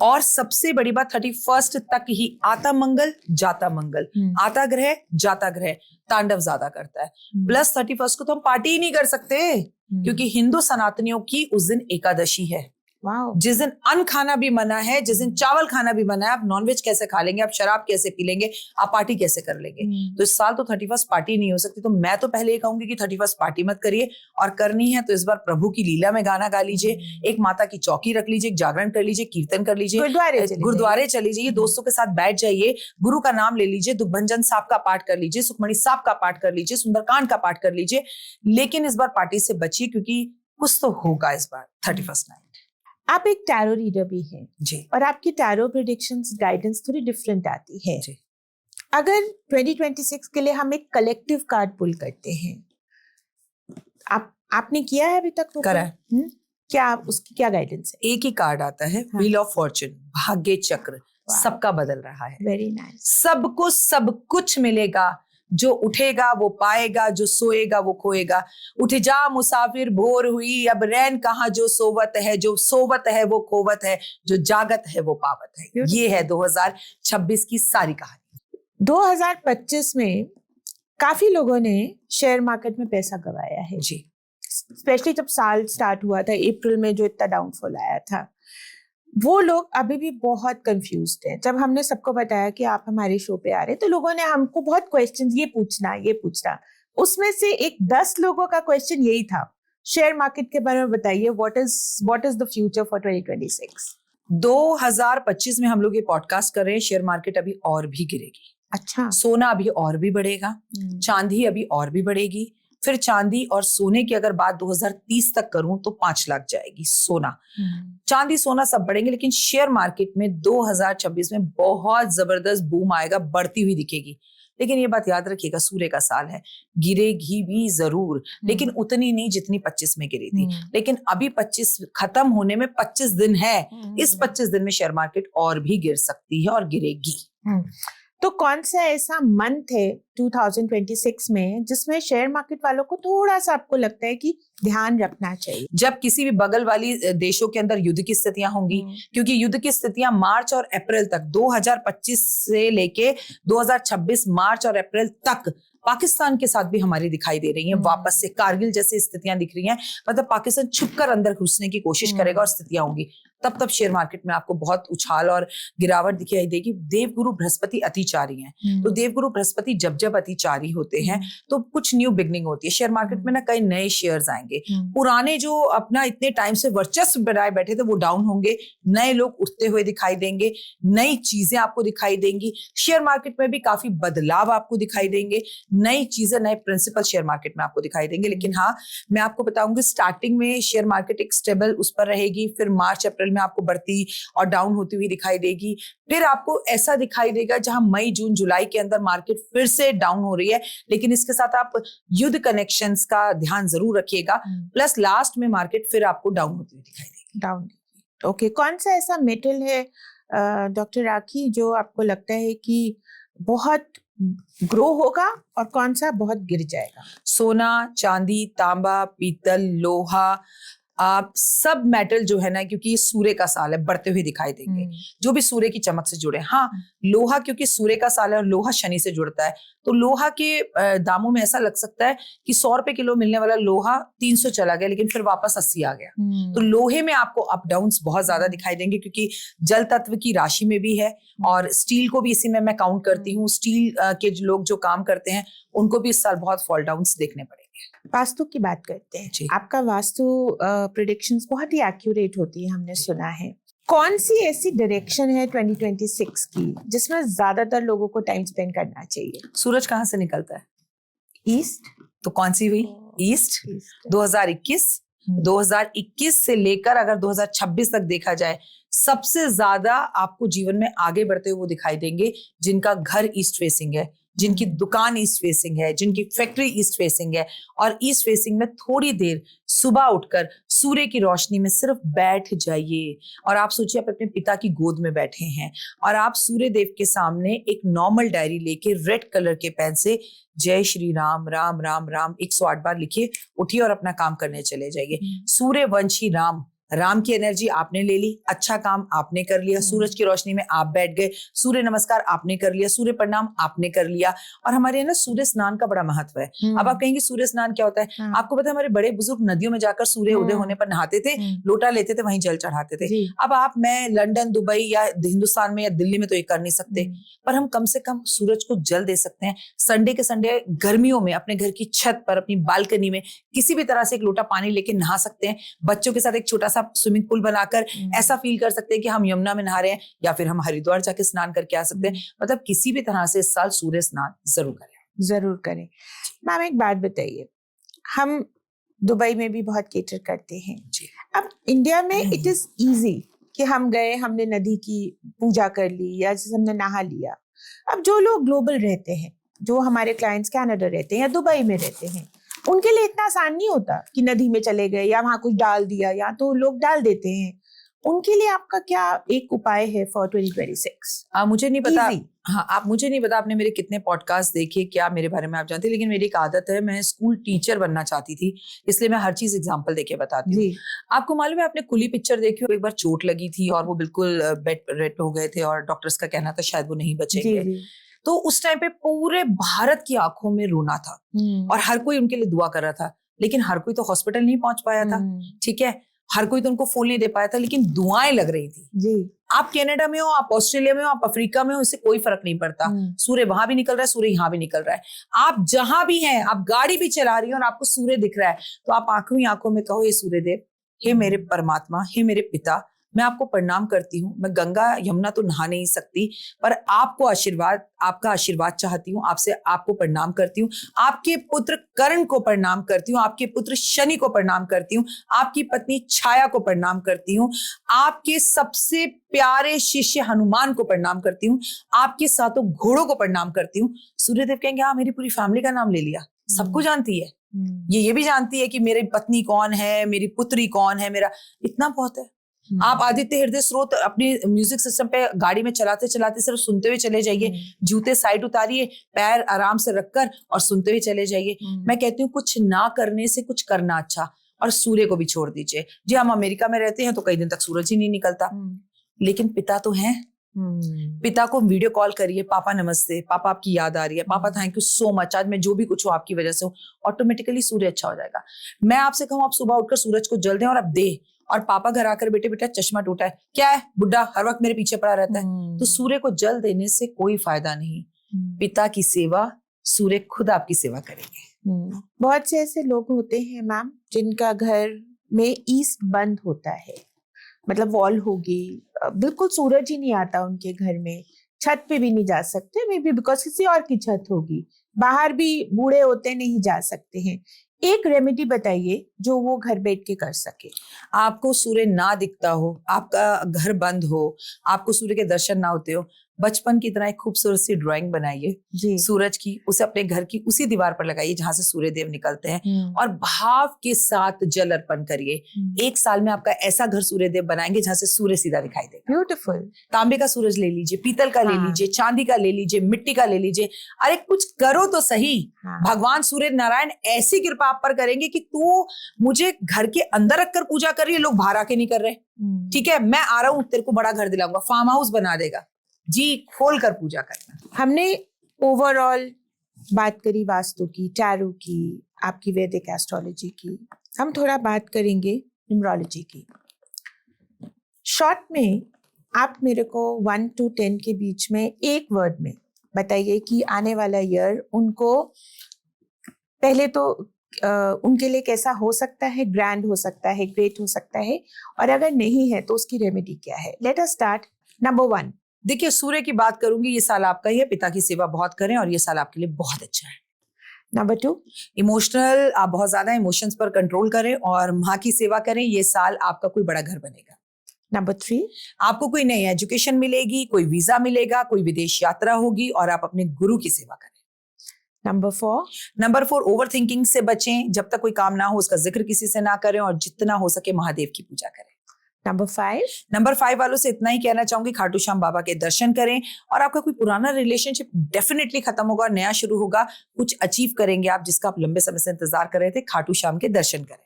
Speaker 2: और सबसे बड़ी बात 31 तक ही आता मंगल जाता मंगल, आता ग्रह जाता ग्रह तांडव ज्यादा करता है। प्लस 31 को तो हम पार्टी ही नहीं कर सकते क्योंकि हिंदू सनातनियों की उस दिन एकादशी है। जिस दिन अन्न खाना भी मना है, जिस दिन चावल खाना भी मना है। आप नॉनवेज कैसे खा लेंगे, आप शराब कैसे पी लेंगे, आप पार्टी कैसे कर लेंगे? तो इस साल तो 31 पार्टी नहीं हो सकती। तो मैं तो पहले ही कहूंगी कि 31 पार्टी मत करिए, और करनी है तो इस बार प्रभु की लीला में गाना गा लीजिए, एक माता की चौकी रख लीजिए, जागरण कर लीजिए, कीर्तन कर लीजिए, गुरुद्वारे चले जाइए, दोस्तों के साथ बैठ जाइए, गुरु का नाम ले लीजिए, दुखभंजन साहब का पाठ कर लीजिए, सुखमणि साहब का पाठ कर लीजिए, सुंदरकांड का पाठ कर लीजिए। लेकिन इस बार पार्टी से बचिए क्योंकि कुछ तो होगा इस बार 31 नाइट।
Speaker 1: आप एक टैरो रीडर भी हैं
Speaker 2: जी, और
Speaker 1: आपकी टैरो प्रेडिक्शंस गाइडेंस थोड़ी डिफरेंट आती है
Speaker 2: जी।
Speaker 1: अगर 2026 के लिए हम एक कलेक्टिव कार्ड पुल करते हैं, आपने किया है अभी तक?
Speaker 2: करा है।
Speaker 1: क्या उसकी क्या गाइडेंस है?
Speaker 2: एक ही कार्ड आता है, व्हील ऑफ फॉर्चून, भाग्य चक्र, सबका बदल रहा है।
Speaker 1: Very nice.
Speaker 2: सबको सब कुछ मिलेगा, जो उठेगा वो पाएगा, जो सोएगा वो खोएगा। उठ जा मुसाफिर भोर हुई, अब रैन कहाँ जो सोवत है, जो सोवत है वो खोवत है, जो जागत है वो पावत है। ये है 2026 की सारी कहानी।
Speaker 1: 2025 में काफी लोगों ने शेयर मार्केट में पैसा गवाया है
Speaker 2: जी,
Speaker 1: स्पेशली जब साल स्टार्ट हुआ था अप्रैल में, जो इतना डाउनफॉल आया था। वो लोग अभी भी बहुत कंफ्यूज्ड हैं। जब हमने सबको बताया कि आप हमारे शो पे आ रहे हैं, तो लोगों ने हमको बहुत क्वेश्चंस ये पूछना। उसमें से एक 10 लोगों का क्वेश्चन यही था, शेयर मार्केट के बारे में बताइए, what is the future for 2026?
Speaker 2: 2025 में हम लोग ये पॉडकास्ट कर रहे हैं, शेयर मार्केट अभी और भी गिरेगी।
Speaker 1: अच्छा।
Speaker 2: सोना अभी और भी बढ़ेगा, चांदी अभी और भी बढ़ेगी। फिर चांदी और सोने की अगर बात 2030 तक करूं तो 5 लाख जाएगी सोना। चांदी सोना सब बढ़ेंगे, लेकिन शेयर मार्केट में 2026 में बहुत जबरदस्त बूम आएगा, बढ़ती हुई दिखेगी। लेकिन ये बात याद रखिएगा, सूर्य का साल है, गिरेगी भी जरूर, लेकिन उतनी नहीं जितनी 25 में गिरी थी। लेकिन अभी 25 खत्म होने में 25 दिन है, इस 25 दिन में शेयर मार्केट और भी गिर सकती है और गिरेगी।
Speaker 1: तो कौन सा ऐसा मंथ है 2026 में जिसमें शेयर मार्केट वालों को थोड़ा सा आपको लगता है कि ध्यान रखना चाहिए?
Speaker 2: जब किसी भी बगल वाली देशों के अंदर युद्ध की स्थितियां होंगी, क्योंकि युद्ध की स्थितियां मार्च और अप्रैल तक, 2025 से लेके 2026 मार्च और अप्रैल तक पाकिस्तान के साथ भी हमारी दिखाई दे रही हैं। वापस से कारगिल जैसी स्थितियां दिख रही हैं, मतलब पाकिस्तान छुपकर अंदर घुसने की कोशिश करेगा और स्थितियां होंगी। तब शेयर मार्केट में आपको बहुत उछाल और गिरावट दिखाई देगी। देवगुरु बृहस्पति अतिचारी हैं, तो देवगुरु बृहस्पति जब अतिचारी होते हैं तो कुछ न्यू बिगनिंग होती है शेयर मार्केट में ना। कई नए शेयर्स आएंगे, पुराने जो अपना इतने टाइम से वर्चस्व बनाए बैठे थे वो डाउन होंगे, नए लोग उठते हुए दिखाई देंगे, नई चीजें आपको दिखाई देंगी। शेयर मार्केट में भी काफी बदलाव आपको दिखाई देंगे, नई चीजें, नए प्रिंसिपल शेयर मार्केट में आपको दिखाई देंगे। लेकिन हाँ, मैं आपको बताऊंगी स्टार्टिंग में शेयर मार्केट एक स्टेबल उस पर रहेगी, फिर मार्च अप्रैल में आपको बढ़ती और डाउन होती हुई दिखाई देगी। फिर आपको ऐसा दिखाई देगा जहां मई जून जुलाई के अंदर मार्केट फिर से डाउन हो रही है, लेकिन इसके साथ आप युद्ध कनेक्शंस का ध्यान जरूर रखिएगा। प्लस लास्ट में मार्केट फिर आपको डाउन होती हुई दिखाई देगी।
Speaker 1: Down, okay. कौन सा ऐसा मेटल है डॉक्टर राखी जो आपको लगता है कि बहुत ग्रो होगा और कौन सा बहुत गिर जाएगा?
Speaker 2: सोना, चांदी, तांबा, पीतल, लोहा, आप सब मेटल जो है ना, क्योंकि ये सूर्य का साल है, बढ़ते हुए दिखाई देंगे, जो भी सूर्य की चमक से जुड़े। हाँ, लोहा क्योंकि सूर्य का साल है और लोहा शनि से जुड़ता है, तो लोहा के दामों में ऐसा लग सकता है कि 100 रुपए किलो मिलने वाला लोहा 300 चला गया, लेकिन फिर वापस 80 आ गया। तो लोहे में आपको अप डाउन्स बहुत ज्यादा दिखाई देंगे, क्योंकि जल तत्व की राशि में भी है और स्टील को भी इसी में मैं काउंट करती हूँ। स्टील के लोग जो काम करते हैं उनको भी इस साल बहुत फॉल डाउन्स देखने पड़ेंगे।
Speaker 1: वास्तु की बात करते हैं, आपका वास्तु प्रेडिक्शंस बहुत ही एक्यूरेट होती है, हमने सुना है। कौन सी ऐसी डायरेक्शन है 2026 की जिसमें ज्यादातर लोगों को टाइम स्पेंड करना चाहिए?
Speaker 2: सूरज कहाँ से निकलता है?
Speaker 1: ईस्ट।
Speaker 2: तो कौन सी हुई? ईस्ट। 2021 2021 से लेकर अगर 2026 तक देखा जाए, सबसे ज्यादा आपको जीवन में आगे बढ़ते हुए वो दिखाई देंगे जिनका घर ईस्ट फेसिंग है, जिनकी दुकान ईस्ट फेसिंग है, जिनकी फैक्ट्री ईस्ट फेसिंग है। और ईस्ट फेसिंग में थोड़ी देर सुबह उठकर सूर्य की रोशनी में सिर्फ बैठ जाइए और आप सोचिए आप अपने पिता की गोद में बैठे हैं और आप सूर्य देव के सामने एक नॉर्मल डायरी लेके रेड कलर के पेन से जय श्री राम राम राम राम 108 बार लिखिए, उठिए और अपना काम करने चले जाइए। सूर्यवंशी राम, राम की एनर्जी आपने ले ली, अच्छा काम आपने कर लिया, सूरज की रोशनी में आप बैठ गए, सूर्य नमस्कार आपने कर लिया, सूर्य प्रणाम आपने कर लिया। और हमारे यहाँ ना सूर्य स्नान का बड़ा महत्व है। अब आप कहेंगे सूर्य स्नान क्या होता है? आपको पता है हमारे बड़े बुजुर्ग नदियों में जाकर सूर्य उदय होने पर नहाते थे, लोटा लेते थे, वहीं जल चढ़ाते थे। अब आप, मैं लंदन, दुबई या हिंदुस्तान में या दिल्ली में तो ये कर नहीं सकते, पर हम कम से कम सूरज को जल दे सकते हैं। संडे के संडे गर्मियों में अपने घर की छत पर, अपनी बालकनी में किसी भी तरह से एक लोटा पानी लेके नहा सकते हैं। बच्चों के साथ एक छोटा सा स्विमिंग पूल बनाकर ऐसा फील कर सकते हैं कि हम यमुना में नहा रहे हैं, या फिर हम हरिद्वार जाके स्नान करके आ सकते हैं। मतलब किसी भी तरह से इस साल सूर्य स्नान जरूर करें।
Speaker 1: जरूर करें। मैम एक बात बताइए, हम दुबई में भी बहुत केटर करते हैं
Speaker 2: जी।
Speaker 1: अब इंडिया में इट इज इजी कि हम गए, हमने नदी की पूजा कर ली या जैसे हमने नहा लिया। अब जो लोग ग्लोबल रहते हैं, जो हमारे क्लाइंट्स कनाडा रहते हैं या दुबई में रहते हैं, उनके लिए इतना आसान नहीं होता कि नदी में चले गए या वहां कुछ डाल दिया, या तो लोग डाल देते हैं। उनके लिए आपका क्या एक उपाय है फॉर 2026?
Speaker 2: मुझे नहीं पता।
Speaker 1: Easy.
Speaker 2: हाँ, आप, मुझे नहीं पता आपने मेरे कितने पॉडकास्ट देखे, क्या मेरे बारे में आप जानते हैं, लेकिन मेरी एक आदत है, मैं स्कूल टीचर बनना चाहती थी, इसलिए मैं हर चीज एग्जांपल देके बताती हूँ। आपको मालूम है, आपने कुली पिक्चर देखी हो? एक बार चोट लगी थी और वो बिल्कुल बेड रेड हो गए थे और डॉक्टर्स का कहना था शायद वो नहीं बचेंगे। तो उस टाइम पे पूरे भारत की आंखों में रोना था और हर कोई उनके लिए दुआ कर रहा था, लेकिन हर कोई तो हॉस्पिटल नहीं पहुंच पाया था। ठीक है, हर कोई तो उनको फूल नहीं दे पाया था, लेकिन दुआएं लग रही थी। जी। आप कनाडा में हो, आप ऑस्ट्रेलिया में हो, आप अफ्रीका में हो, इससे कोई फर्क नहीं पड़ता। सूर्य वहां भी निकल रहा है, सूर्य यहाँ भी निकल रहा है। आप जहां भी हैं, आप गाड़ी भी चला रही हो और आपको सूर्य दिख रहा है, तो आप आंखों ही आंखों में कहो, हे सूर्य देव, हे मेरे परमात्मा, हे मेरे पिता, मैं आपको प्रणाम करती हूँ। मैं गंगा यमुना तो नहा नहीं सकती, पर आपको आशीर्वाद, आपका आशीर्वाद चाहती हूँ, आपसे आपको प्रणाम करती हूँ। आपके पुत्र कर्ण को प्रणाम करती हूँ, आपके पुत्र शनि को प्रणाम करती हूँ, आपकी पत्नी छाया को प्रणाम करती हूँ, आपके सबसे प्यारे शिष्य हनुमान को प्रणाम करती हूँ, आपके सातों घोड़ों को प्रणाम करती हूँ। सूर्यदेव कहेंगे, हाँ, मेरी पूरी फैमिली का नाम ले लिया, सबको जानती है, ये भी जानती है कि मेरी पत्नी कौन है, मेरी पुत्री कौन है, मेरा इतना बहुत है। आप आदित्य हृदय स्रोत अपने म्यूजिक सिस्टम पे गाड़ी में चलाते चलाते सिर्फ सुनते हुए चले जाइए, जूते साइड उतारिए, पैर आराम से रखकर और सुनते हुए चले जाइए। मैं कहती हूँ कुछ ना करने से कुछ करना अच्छा। और सूर्य को भी छोड़ दीजिए। जी, हम अमेरिका में रहते हैं तो कई दिन तक सूरज ही नहीं निकलता, लेकिन पिता तो हैं। पिता को वीडियो कॉल करिए, पापा नमस्ते, पापा आपकी याद आ रही है, पापा थैंक यू सो मच, आज मैं जो भी कुछ हूँ आपकी वजह से हूँ। ऑटोमेटिकली सूर्य अच्छा हो जाएगा। मैं आपसे कहूँ, आप सुबह उठकर सूरज को जल दें और आप दे, और पापा घर आकर, बेटे बेटा चश्मा टूटा है, क्या है बुड्ढा, हर वक्त मेरे पीछे पड़ा रहता है। तो सूर्य को जल देने से कोई फायदा नहीं। पिता की सेवा, सूर्य खुद आपकी सेवा करेंगे।
Speaker 1: बहुत से ऐसे लोग होते हैं मैम, जिनका घर में ईस्ट बंद होता है, मतलब वॉल होगी, बिल्कुल सूरज ही नहीं आता उनके घर में, छत पे भी नहीं जा सकते, मे बी बिकॉज किसी और की छत होगी, बाहर भी बूढ़े होते नहीं जा सकते हैं। एक रेमेडी बताइए जो वो घर बैठ के कर सके।
Speaker 2: आपको सूर्य ना दिखता हो, आपका घर बंद हो, आपको सूर्य के दर्शन ना होते हो, बचपन की तरह एक खूबसूरत सी ड्राइंग बनाइए सूरज की, उसे अपने घर की उसी दीवार पर लगाइए जहां से सूर्य देव निकलते हैं, और भाव के साथ जल अर्पण करिए। 1 साल में आपका ऐसा घर सूर्य देव बनाएंगे जहां से सूर्य सीधा दिखाई देगा।
Speaker 1: ब्यूटीफुल।
Speaker 2: तांबे का सूरज ले लीजिए, पीतल का ले लीजिए, चांदी का ले लीजिए, मिट्टी का ले लीजिए, अरे कुछ करो तो सही। भगवान सूर्य नारायण ऐसी कृपा आप पर करेंगे कि तू मुझे घर के अंदर रखकर पूजा कर रही है, लोग बाहर आके नहीं कर रहे, ठीक है, मैं आ रहा हूँ, तेरे को बड़ा घर दिलाऊंगा, फार्म हाउस बना देगा जी, खोल कर पूजा करना।
Speaker 1: हमने ओवरऑल बात करी वास्तु की, टैरो की, आपकी वैदिक एस्ट्रोलॉजी की, हम थोड़ा बात करेंगे न्यूमरोलॉजी की। शॉर्ट में आप मेरे को 1 to 10 के बीच में एक वर्ड में बताइए कि आने वाला ईयर उनको, पहले तो उनके लिए कैसा हो सकता है, ग्रैंड हो सकता है, ग्रेट हो सकता है, और अगर नहीं है तो उसकी रेमेडी क्या है। Let us start. नंबर 1।
Speaker 2: देखिए, सूर्य की बात करूंगी, ये साल आपका ही है, पिता की सेवा बहुत करें और ये साल आपके लिए बहुत अच्छा है।
Speaker 1: नंबर 2,
Speaker 2: इमोशनल, आप बहुत ज्यादा इमोशंस पर कंट्रोल करें और माँ की सेवा करें। ये साल आपका कोई बड़ा घर बनेगा।
Speaker 1: नंबर 3,
Speaker 2: आपको कोई नई एजुकेशन मिलेगी, कोई वीजा मिलेगा, कोई विदेश यात्रा होगी और आप अपने गुरु की सेवा करें।
Speaker 1: नंबर 4,
Speaker 2: नंबर 4, ओवर थिंकिंग से बचें। जब तक कोई काम ना हो उसका जिक्र किसी से ना करें और जितना हो सके महादेव की पूजा करें।
Speaker 1: नंबर 5,
Speaker 2: नंबर 5 वालों से इतना ही कहना चाहूंगी, खाटू श्याम बाबा के दर्शन करें और आपका कोई पुराना रिलेशनशिप डेफिनेटली खत्म होगा और नया शुरू होगा। कुछ अचीव करेंगे आप जिसका आप लंबे समय से इंतजार कर रहे थे। खाटू श्याम के दर्शन करें।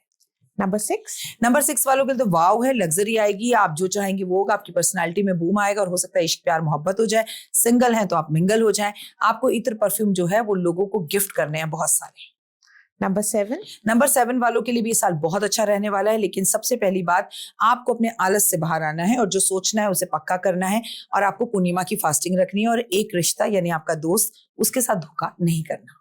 Speaker 1: नंबर 6,
Speaker 2: नंबर 6 वालों के लिए तो वाव है, लग्जरी आएगी, आप जो चाहेंगे वो होगा, आपकी पर्सनालिटी में बूम आएगा और हो सकता है इश्क प्यार मोहब्बत हो जाए। सिंगल हैं तो आप मिंगल हो जाएं। आपको इत्र परफ्यूम जो है वो लोगों को गिफ्ट करने हैं बहुत सारे।
Speaker 1: नंबर 7,
Speaker 2: नंबर 7 वालों के लिए भी ये साल बहुत अच्छा रहने वाला है, लेकिन सबसे पहली बात, आपको अपने आलस से बाहर आना है और जो सोचना है उसे पक्का करना है और आपको पूर्णिमा की फास्टिंग रखनी है और एक रिश्ता यानी आपका दोस्त, उसके साथ धोखा नहीं करना।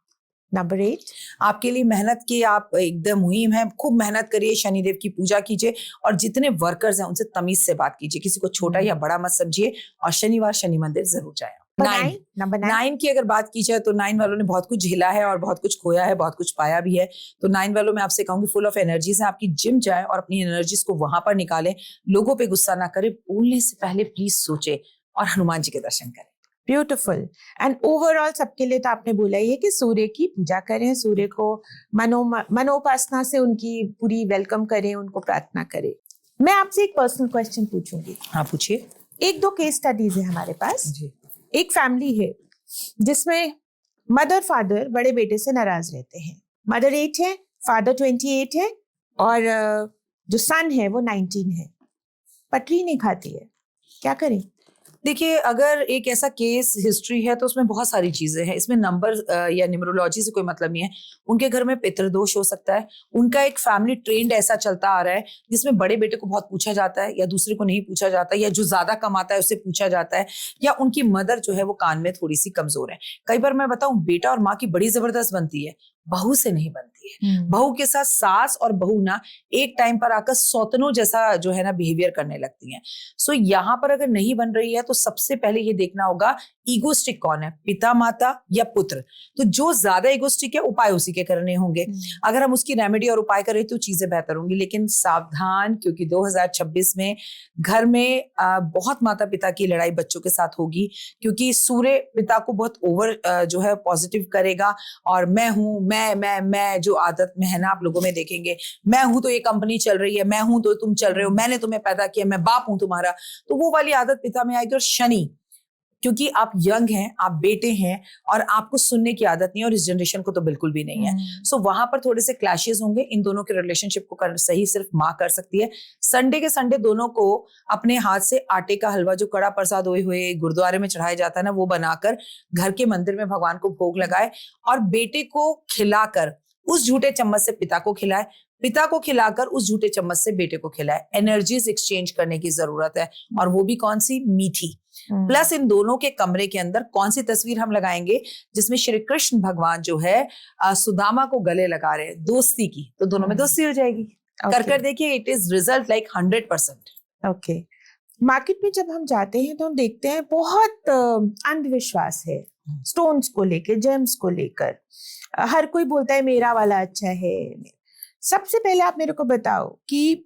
Speaker 1: नंबर 8,
Speaker 2: आपके लिए मेहनत की आप एकदम मुहिम है, खूब मेहनत करिए, शनिदेव की पूजा कीजिए और जितने वर्कर्स हैं उनसे तमीज से बात कीजिए, किसी को छोटा या बड़ा मत समझिए और शनिवार शनि मंदिर जरूर जाए।
Speaker 1: नंबर 9,
Speaker 2: 9 की अगर बात की जाए तो 9 वालों ने बहुत कुछ झेला है और बहुत कुछ खोया है, बहुत कुछ पाया भी है। तो 9 वालों में आपसे कहूंगी फुल ऑफ एनर्जीज है, आपकी जिम जाए और अपनी एनर्जीज को वहां पर निकालें। लोगों पे गुस्सा ना करें, बोलने से पहले प्लीज सोचे और हनुमान जी के दर्शन करें।
Speaker 1: ब्यूटीफुल। एंड ओवरऑल सबके लिए तो आपने बोला ही है कि सूर्य की पूजा करें, सूर्य को मनोपासना से उनकी पूरी वेलकम करें, उनको प्रार्थना करें। मैं आपसे एक पर्सनल क्वेश्चन पूछूंगी।
Speaker 2: हाँ पूछिए।
Speaker 1: 1-2 केस स्टडीज है हमारे पास।
Speaker 2: जी।
Speaker 1: एक फैमिली है जिसमें मदर फादर बड़े बेटे से नाराज रहते हैं। मदर 8 है, फादर 28 है और जो सन है वो 19 है। पटरी नहीं खाती है, क्या करें?
Speaker 2: देखिए, अगर एक ऐसा केस हिस्ट्री है तो उसमें बहुत सारी चीजें हैं, इसमें नंबर या न्यूमरोलॉजी से कोई मतलब नहीं है। उनके घर में पितृदोष हो सकता है, उनका एक फैमिली ट्रेंड ऐसा चलता आ रहा है जिसमें बड़े बेटे को बहुत पूछा जाता है या दूसरे को नहीं पूछा जाता, या जो ज्यादा कमाता है उससे पूछा जाता है, या उनकी मदर जो है वो कान में थोड़ी सी कमजोर है। कई बार मैं बताऊं, बेटा और माँ की बड़ी जबरदस्त बनती है, बहू से नहीं बनती है। बहू के साथ सास और बहू ना एक टाइम पर आकर सौतनों जैसा जो है ना बिहेवियर करने लगती हैं। सो यहाँ पर अगर नहीं बन रही है तो सबसे पहले ये देखना होगा ईगोस्टिक कौन है, पिता माता या पुत्र। तो जो ज्यादा ईगोस्टिक है उपाय उसी के करने होंगे। अगर हम उसकी रेमेडी और उपाय करें तो चीजें बेहतर होंगी, लेकिन सावधान, क्योंकि 2026 में घर में बहुत माता पिता की लड़ाई बच्चों के साथ होगी, क्योंकि सूर्य पिता को बहुत ओवर जो है पॉजिटिव करेगा और मैं हूं, मैं जो आदत में है ना आप लोगों में देखेंगे, मैं हूं तो ये कंपनी चल रही है, मैं हूं तो तुम चल रहे हो, मैंने तुम्हें पैदा किया, मैं बाप हूं तुम्हारा, तो वो वाली आदत पिता में आएगी। और शनि, क्योंकि आप यंग हैं, आप बेटे हैं और आपको सुनने की आदत नहीं है और इस जनरेशन को तो बिल्कुल भी नहीं है। सो वहां पर थोड़े से क्लैशेस होंगे। इन दोनों के रिलेशनशिप को सही सिर्फ माँ कर सकती है। संडे के संडे दोनों को अपने हाथ से आटे का हलवा, जो कड़ा प्रसाद हुए गुरुद्वारे में चढ़ाया जाता है ना, वो बनाकर घर के मंदिर में भगवान को भोग लगाए और बेटे को खिलाकर उस झूठे चम्मच से पिता को खिलाए, पिता को खिलाकर उस झूठे चम्मच से बेटे को खिलाए। एनर्जीज एक्सचेंज करने की जरूरत है, और वो भी कौन सी? मीठी। प्लस इन दोनों के कमरे के अंदर कौन सी तस्वीर हम लगाएंगे जिसमें श्री कृष्ण भगवान जो है सुदामा को गले लगा रहे हैं, दोस्ती की, तो दोनों में दोस्ती हो जाएगी। कर देखिए, it is result like 100%।
Speaker 1: Okay. Market में जब हम जाते हैं तो हम देखते हैं बहुत अंधविश्वास है स्टोन्स को लेकर, जेम्स को लेकर। हर कोई बोलता है मेरा वाला अच्छा है। सबसे पहले आप मेरे को बताओ कि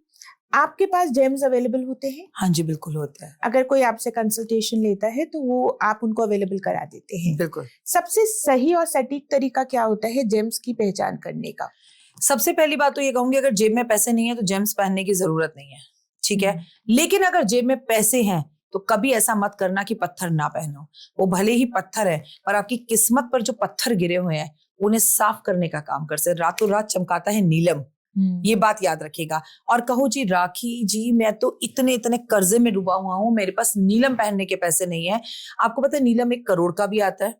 Speaker 1: आपके पास जेम्स अवेलेबल होते हैं?
Speaker 2: हाँ जी, बिल्कुल होता है।
Speaker 1: अगर कोई आपसे कंसल्टेशन लेता है तो वो आप उनको अवेलेबल करा देते हैं?
Speaker 2: बिल्कुल।
Speaker 1: सबसे सही और सटीक तरीका क्या होता है जेम्स की पहचान करने का?
Speaker 2: सबसे पहली बात तो ये कहूंगी, अगर जेब में पैसे नहीं है तो जेम्स पहनने की जरूरत नहीं है, ठीक है। लेकिन अगर जेब में पैसे हैं तो कभी ऐसा मत करना कि पत्थर ना पहनो। वो भले ही पत्थर है पर आपकी किस्मत पर जो पत्थर गिरे हुए हैं उन्हें साफ करने का काम कर से रातों रात चमकाता है नीलम। ये बात याद रखिएगा। और कहो जी राखी जी, मैं तो इतने इतने कर्जे में डूबा हुआ हूँ, मेरे पास नीलम पहनने के पैसे नहीं है। आपको पता है नीलम 1 करोड़ का भी आता है,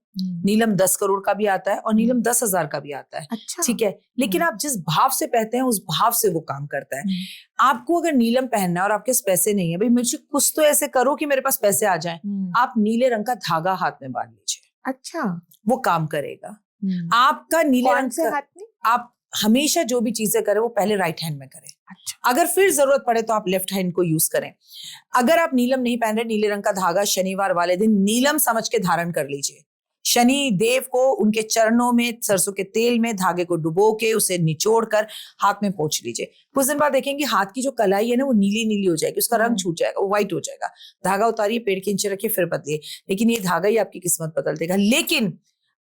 Speaker 2: नीलम 10 करोड़ का भी आता है और नीलम 10,000 का भी आता है।
Speaker 1: अच्छा।
Speaker 2: ठीक है, लेकिन आप जिस भाव से पहनते हैं उस भाव से वो काम करता है। आपको अगर नीलम पहनना है और आपके पास पैसे नहीं है, भाई मुझे कुछ तो ऐसे करो कि मेरे पास पैसे आ जाएं। आप नीले रंग का धागा हाथ में बांध लीजिए।
Speaker 1: अच्छा,
Speaker 2: वो काम करेगा। आपका नीले रंग
Speaker 1: से हाथ में?
Speaker 2: आप हमेशा जो भी चीजें करें वो पहले राइट हैंड में करें।
Speaker 1: अच्छा।
Speaker 2: अगर फिर जरूरत पड़े तो आप लेफ्ट हैंड को यूज करें। अगर आप नीलम नहीं पहन रहे, नीले रंग का धागा शनिवार वाले दिन नीलम समझ के धारण कर लीजिए। शनि देव को उनके चरणों में सरसों के तेल में धागे को डुबो के उसे निचोड़ कर हाथ में पोंछ लीजिए। कुछ दिन बाद देखेंगे हाथ की जो कलाई है ना वो नीली नीली हो जाएगी, उसका रंग छूट जाएगा, वो व्हाइट हो जाएगा। धागा उतारिए, पेड़ के नीचे रखिए, फिर बदलिए, लेकिन ये धागा ही आपकी किस्मत बदल देगा। लेकिन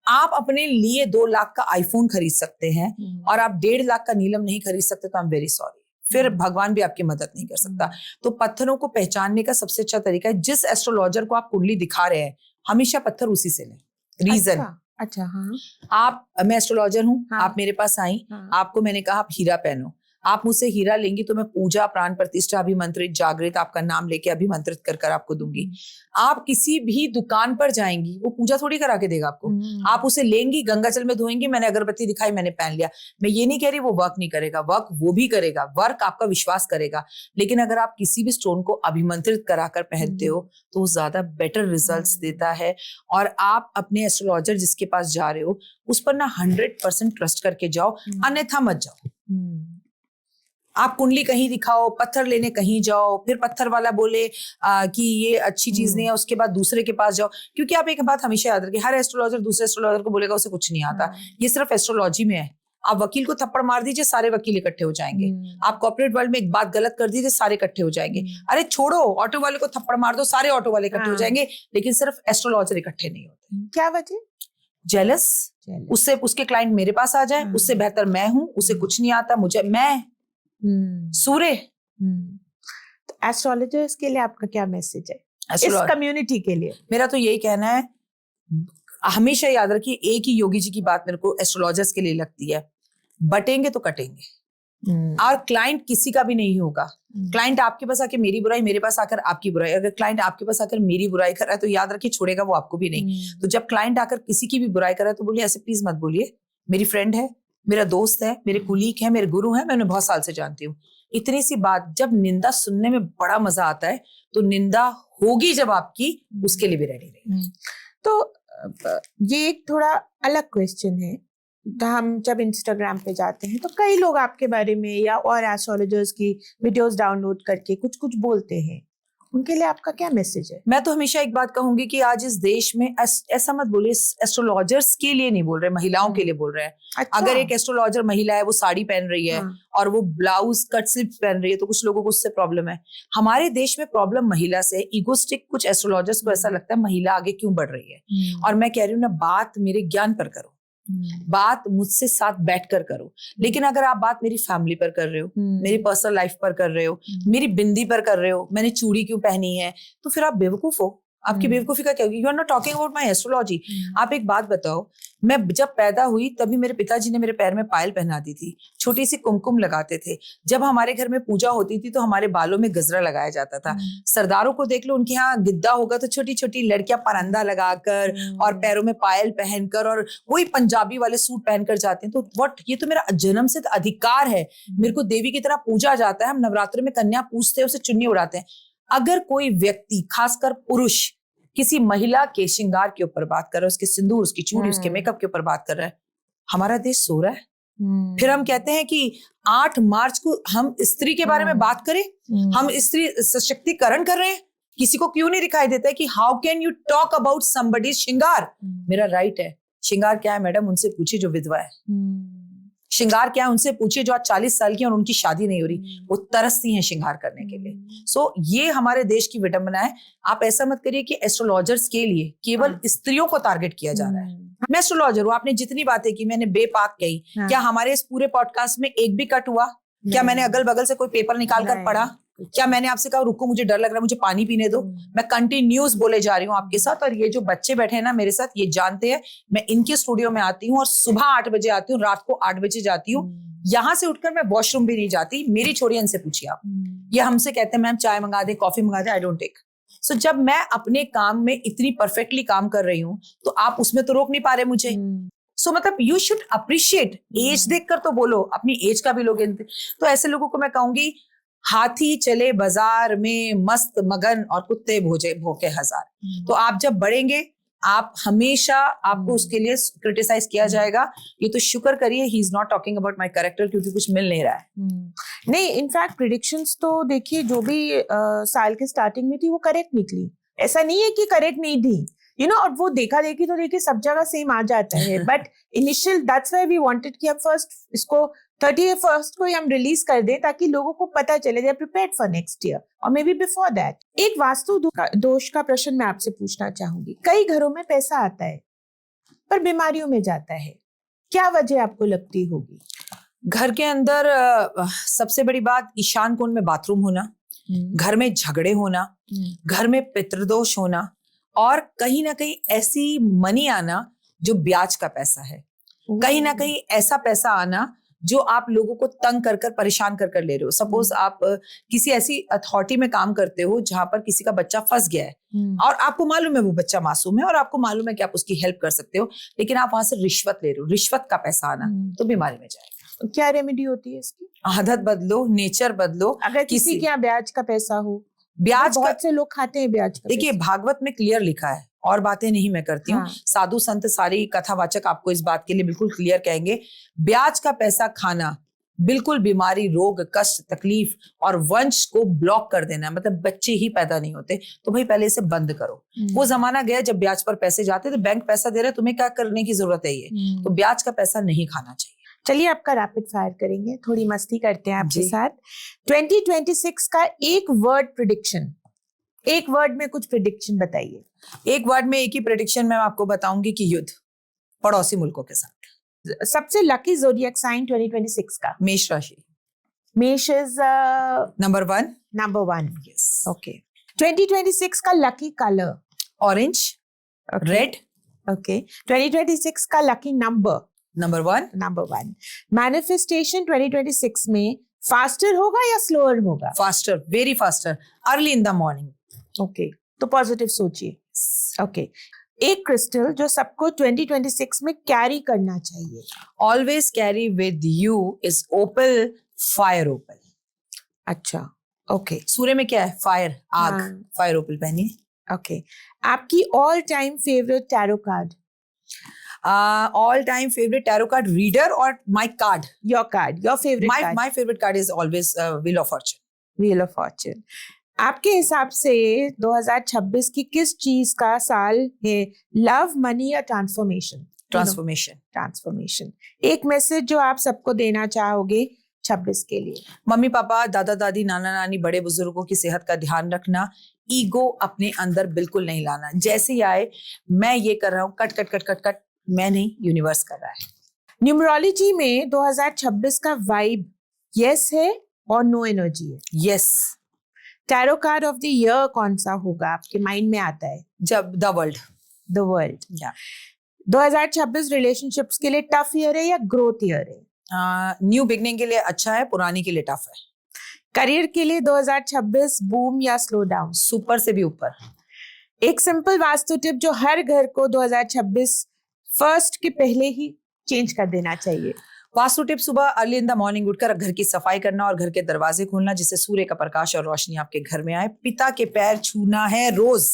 Speaker 2: आप अपने लिए 2 लाख का आईफोन खरीद सकते हैं और आप 1.5 लाख का नीलम नहीं खरीद सकते, तो आई एम वेरी सॉरी, फिर भगवान भी आपकी मदद नहीं कर सकता। तो पत्थरों को पहचानने का सबसे अच्छा तरीका है, जिस एस्ट्रोलॉजर को आप कुंडली दिखा रहे हैं हमेशा पत्थर उसी से लें। रीजन,
Speaker 1: अच्छा हाँ,
Speaker 2: मैं एस्ट्रोलॉजर हूँ,
Speaker 1: हाँ,
Speaker 2: आप मेरे पास आई,
Speaker 1: हाँ,
Speaker 2: आपको मैंने कहा आप हीरा पहनो, आप मुझसे हीरा लेंगी तो मैं पूजा, प्राण प्रतिष्ठा, अभिमंत्रित, जागृत, आपका नाम लेके अभिमंत्रित कर कर आपको दूंगी। आप किसी भी दुकान पर जाएंगी, वो पूजा थोड़ी करा के देगा आपको, आप उसे लेंगी, गंगा जल में धोएंगी, मैंने अगरबत्ती दिखाई, मैंने पहन लिया। मैं ये नहीं कह रही वो वर्क नहीं करेगा, वर्क वो भी करेगा, वर्क आपका विश्वास करेगा, लेकिन अगर आप किसी भी स्टोन को अभिमंत्रित कराकर पहनते हो तो वो ज्यादा बेटर रिजल्ट्स देता है। और आप अपने एस्ट्रोलॉजर जिसके पास जा रहे हो उस पर ना 100% ट्रस्ट करके जाओ, अन्यथा मत जाओ। आप कुंडली कहीं दिखाओ, पत्थर लेने कहीं जाओ, फिर पत्थर वाला बोले कि ये अच्छी चीज नहीं है, उसके बाद दूसरे के पास जाओ। क्योंकि आप एक बात हमेशा याद रखिए, हर एस्ट्रोलॉजर दूसरे एस्ट्रोलॉजर को बोलेगा उसे कुछ नहीं आता, ये सिर्फ एस्ट्रोलॉजी में है। आप वकील को थप्पड़ मार दीजिए, सारे वकील इकट्ठे हो जाएंगे। आप कॉर्पोरेट वर्ल्ड में एक बात गलत कर दीजिए, सारे इकट्ठे हो जाएंगे। अरे छोड़ो, ऑटो वाले को थप्पड़ मार दो, सारे ऑटो वाले इकट्ठे हो जाएंगे, लेकिन सिर्फ एस्ट्रोलॉजर इकट्ठे नहीं होते।
Speaker 1: क्या वजह?
Speaker 2: जेलस, उससे उसके क्लाइंट मेरे पास आ जाए, उससे बेहतर मैं हूं, उसे कुछ नहीं आता, मुझे मैं सूर्य।
Speaker 1: तो एस्ट्रोलॉजर्स के लिए आपका क्या मैसेज है इस कम्युनिटी के लिए? मेरा
Speaker 2: तो यही कहना है, हमेशा याद रखिए, एक ही योगी जी की बात मेरे को एस्ट्रोलॉजर्स के लिए लगती है, बटेंगे तो कटेंगे। और क्लाइंट किसी का भी नहीं होगा। क्लाइंट आपके पास आके मेरी बुराई, मेरे पास आकर आपकी बुराई, अगर क्लाइंट आपके पास आकर मेरी बुराई कर रहा है तो याद रखिए छोड़ेगा वो आपको भी नहीं। तो जब क्लाइंट आकर किसी की भी बुराई कर रहा है तो बोलिए ऐसे प्लीज मत बोलिए, मेरी फ्रेंड है, मेरा दोस्त है, मेरे कुलीग है, मेरे गुरु है, मैं उन्हें बहुत साल से जानती हूँ। इतनी सी बात, जब निंदा सुनने में बड़ा मजा आता है तो निंदा होगी जब आपकी, उसके लिए भी रेडी रहिए।
Speaker 1: तो ये एक थोड़ा अलग क्वेश्चन है, तो हम जब इंस्टाग्राम पे जाते हैं तो कई लोग आपके बारे में या और एस्ट्रोलॉजर्स की वीडियोस डाउनलोड करके कुछ कुछ बोलते हैं, उनके लिए आपका क्या मैसेज है?
Speaker 2: मैं तो हमेशा एक बात कहूंगी कि आज इस देश में ऐसा मत बोलिए, एस्ट्रोलॉजर्स के लिए नहीं बोल रहे, महिलाओं के लिए बोल रहे हैं। अच्छा। अगर एक एस्ट्रोलॉजर महिला है, वो साड़ी पहन रही है और वो ब्लाउज कट स्लीव पहन रही है, तो कुछ लोगों को उससे प्रॉब्लम है। हमारे देश में प्रॉब्लम महिला से, ईगोस्टिक कुछ एस्ट्रोलॉजर्स को ऐसा लगता है महिला आगे क्यों बढ़ रही है। और मैं कह रही हूँ ना, बात मेरे ज्ञान पर करो, बात मुझसे साथ बैठकर करो। लेकिन अगर आप बात मेरी फैमिली पर कर रहे हो, मेरी पर्सनल लाइफ पर कर रहे हो, मेरी बिंदी पर कर रहे हो, मैंने चूड़ी क्यों पहनी है, तो फिर आप बेवकूफ हो। आपकी बेवकूफी का क्या होगी? You are not talking about my astrology. आप एक बात बताओ, मैं जब पैदा हुई तभी मेरे पिताजी ने मेरे पैर में पायल पहना दी थी, छोटी सी कुमकुम लगाते थे। जब हमारे घर में पूजा होती थी तो हमारे बालों में गजरा लगाया जाता था। सरदारों को देख लो, उनके यहाँ गिद्दा होगा तो छोटी छोटी लड़कियां परंदा लगाकर और पैरों में पायल पहनकर और वही पंजाबी वाले सूट पहनकर जाते हैं। तो व्हाट, ये तो मेरा जन्म सिद्ध अधिकार है, मेरे को देवी की तरह पूजा जाता है। हम नवरात्र में कन्या पूजते हैं, उसे चुन्नी उड़ाते हैं। अगर कोई व्यक्ति, खासकर पुरुष, किसी महिला के श्रृंगार के ऊपर बात कर रहा है, उसके सिंदूर, उसकी चूड़ी, उसके मेकअप के ऊपर बात कर रहा है, हमारा देश सो रहा है। फिर हम कहते हैं कि 8 मार्च को हम स्त्री के बारे में बात करें, हम स्त्री सशक्तिकरण कर रहे हैं। किसी को क्यों नहीं दिखाई देता है कि how can you talk about somebody श्रृंगार? मेरा राइट है। श्रृंगार क्या है मैडम, उनसे पूछिए जो विधवा है। श्रृंगार क्या है उनसे पूछिए जो आज 40 साल की और उनकी शादी नहीं हो रही, वो तरसती हैं श्रृंगार करने के लिए। सो ये हमारे देश की विडंबना है। आप ऐसा मत करिए कि एस्ट्रोलॉजर्स के लिए केवल स्त्रियों को टारगेट किया जा रहा है। मैं एस्ट्रोलॉजर हूँ, आपने जितनी बातें की मैंने बेपाक कही, क्या हमारे इस पूरे पॉडकास्ट में एक भी कट हुआ? क्या मैंने अगल बगल से कोई पेपर निकाल कर पढ़ा? क्या मैंने आपसे कहा रुको मुझे डर लग रहा है, मुझे पानी पीने दो? मैं कंटिन्यूस बोले जा रही हूँ आपके साथ। और ये जो बच्चे बैठे हैं ना मेरे साथ, ये जानते हैं मैं इनके स्टूडियो में आती हूँ और सुबह 8 बजे आती हूँ, रात को 8 बजे जाती हूँ। यहाँ से उठकर मैं वॉशरूम भी नहीं जाती। मेरी छोरी इनसे पूछिए आप, ये हमसे कहते हैं मैम चाय मंगा दे, कॉफी मंगा दे, आई डोंट टेक। सो जब मैं अपने काम में इतनी परफेक्टली काम कर रही हूँ तो आप उसमें तो रोक नहीं पा रहे मुझे। सो मतलब यू शुड अप्रिशिएट। एज देखकर तो बोलो, अपनी एज का भी लोग। तो ऐसे लोगों को मैं कहूंगी, हाथी चले बाजार में मस्त मगन और कुत्ते भोके हजार। तो आप जब बढ़ेंगे, आप हमेशा, आपको उसके लिए क्रिटिसाइज किया जाएगा। ये तो शुक्र करिए he is not talking about my character, क्योंकि कुछ मिल नहीं रहा है।
Speaker 1: नहीं, इनफैक्ट प्रिडिक्शंस तो देखिए जो भी साल के स्टार्टिंग में थी वो करेक्ट निकली। ऐसा नहीं है कि करेक्ट नहीं थी, यू नो, और वो देखा देखी तो देखिए सब जगह सेम आ जाता है, but initial that's why we wanted कि हम फर्स्ट इसको 31st को हम रिलीज कर दें ताकि लोगों को पता चले they are prepared for next year और मे बी बिफोर दैट। एक वास्तु दोष का प्रश्न मैं आपसे पूछना चाहूंगी। कई घरों में पैसा आता है पर बीमारियों में जाता है, क्या वजह आपको लगती होगी?
Speaker 2: घर के अंदर सबसे बड़ी बात ईशान कोण में बाथरूम होना, घर में झगड़े होना, घर में पितृदोष होना, और कहीं ना कहीं ऐसी मनी आना जो ब्याज का पैसा है, कहीं ना कहीं ऐसा पैसा आना जो आप लोगों को तंग कर कर परेशान कर कर ले रहे हो। सपोज आप किसी ऐसी अथॉरिटी में काम करते हो जहां पर किसी का बच्चा फंस गया है और आपको मालूम है वो बच्चा मासूम है और आपको मालूम है कि आप उसकी हेल्प कर सकते हो, लेकिन आप वहां से रिश्वत ले रहे हो, रिश्वत का पैसा आना, तो बीमारी में जाएगा।
Speaker 1: क्या रेमेडी होती है इसकी?
Speaker 2: आदत बदलो, नेचर बदलो।
Speaker 1: अगर किसी के यहाँ ब्याज का पैसा हो,
Speaker 2: ब्याज
Speaker 1: बहुत से लोग खाते हैं ब्याज का।
Speaker 2: देखिए भागवत में क्लियर लिखा है, और बातें नहीं मैं करती हूँ, साधु संत सारी कथावाचक आपको इस बात के लिए बिल्कुल क्लियर कहेंगे, ब्याज का पैसा खाना बिल्कुल बीमारी, रोग, कष्ट, तकलीफ और वंश को ब्लॉक कर देना, मतलब बच्चे ही पैदा नहीं होते। तो भाई पहले इसे बंद करो। वो जमाना गया जब ब्याज पर पैसे जाते थे, बैंक पैसा दे रहे, तुम्हें क्या करने की जरूरत है ये, तो ब्याज का पैसा नहीं खाना चाहिए।
Speaker 1: चलिए आपका रैपिड फायर करेंगे, थोड़ी मस्ती करते हैं आपके साथ। 2026 का एक वर्ड प्रेडिक्शन, एक वर्ड में कुछ प्रेडिक्शन बताइए।
Speaker 2: एक वर्ड में एक ही प्रेडिक्शन मैं आपको बताऊंगी कि युद्ध पड़ोसी मुल्कों के साथ।
Speaker 1: सबसे लकी ज़ोडिएक साइन 2026 का?
Speaker 2: मेष राशि।
Speaker 1: मेष is
Speaker 2: number 1।
Speaker 1: Number 1,
Speaker 2: yes.
Speaker 1: Okay. 2026 का lucky colour?
Speaker 2: Orange, red.
Speaker 1: Okay. 2026 का lucky number?
Speaker 2: Number 1।
Speaker 1: Number 1। Manifestation 2026 में फास्टर होगा या स्लोअर होगा?
Speaker 2: Faster, very faster, early in the morning.
Speaker 1: Okay, तो पॉजिटिव सोचिए। ओके। एक क्रिस्टल जो सबको 2026 में कैरी करना चाहिए?
Speaker 2: Always carry with you is opal, fire opal.
Speaker 1: अच्छा, ओके।
Speaker 2: सूर्य में क्या है? फायर, आग, फायर ओपल पहनिए।
Speaker 1: ओके। आपकी all time favourite tarot card?
Speaker 2: All time favourite tarot card reader और my card?
Speaker 1: Your card, your favourite card?
Speaker 2: My favourite card is always wheel of fortune.
Speaker 1: Wheel of fortune. आपके हिसाब से 2026 की किस चीज का साल है? लव, मनी या ट्रांसफॉर्मेशन?
Speaker 2: ट्रांसफॉर्मेशन।
Speaker 1: ट्रांसफॉर्मेशन। एक मैसेज जो आप सबको देना चाहोगे 26 के लिए?
Speaker 2: मम्मी पापा, दादा दादी, नाना नानी, बड़े बुजुर्गों की सेहत का ध्यान रखना, ईगो अपने अंदर बिल्कुल नहीं लाना। जैसे ही आए मैं ये कर रहा हूँ, cut cut cut cut cut, मैं नहीं, यूनिवर्स कर रहा है।
Speaker 1: न्यूमरोलॉजी में 2026 का वाइब यस है और नो एनर्जी है?
Speaker 2: Yes.
Speaker 1: Tarot card of the year कौन सा होगा आपके माइंड में आता है?
Speaker 2: जब द वर्ल्ड।
Speaker 1: The world.
Speaker 2: या
Speaker 1: 2026 रिलेशनशिप्स के लिए टफ ईयर है या ग्रोथ ईयर है?
Speaker 2: न्यू बिगनिंग के लिए अच्छा है, पुरानी के लिए टफ है।
Speaker 1: करियर के लिए 2026 बूम या स्लो डाउन?
Speaker 2: सुपर से भी ऊपर।
Speaker 1: एक सिंपल वास्तु टिप जो हर घर को 2026 फर्स्ट के पहले ही चेंज कर देना चाहिए।
Speaker 2: वास्तु टिप, सुबह अर्ली इन द मॉर्निंग उठकर घर की सफाई करना और घर के दरवाजे खोलना जिससे सूर्य का प्रकाश और रोशनी आपके घर में आए। पिता के पैर छूना है रोज।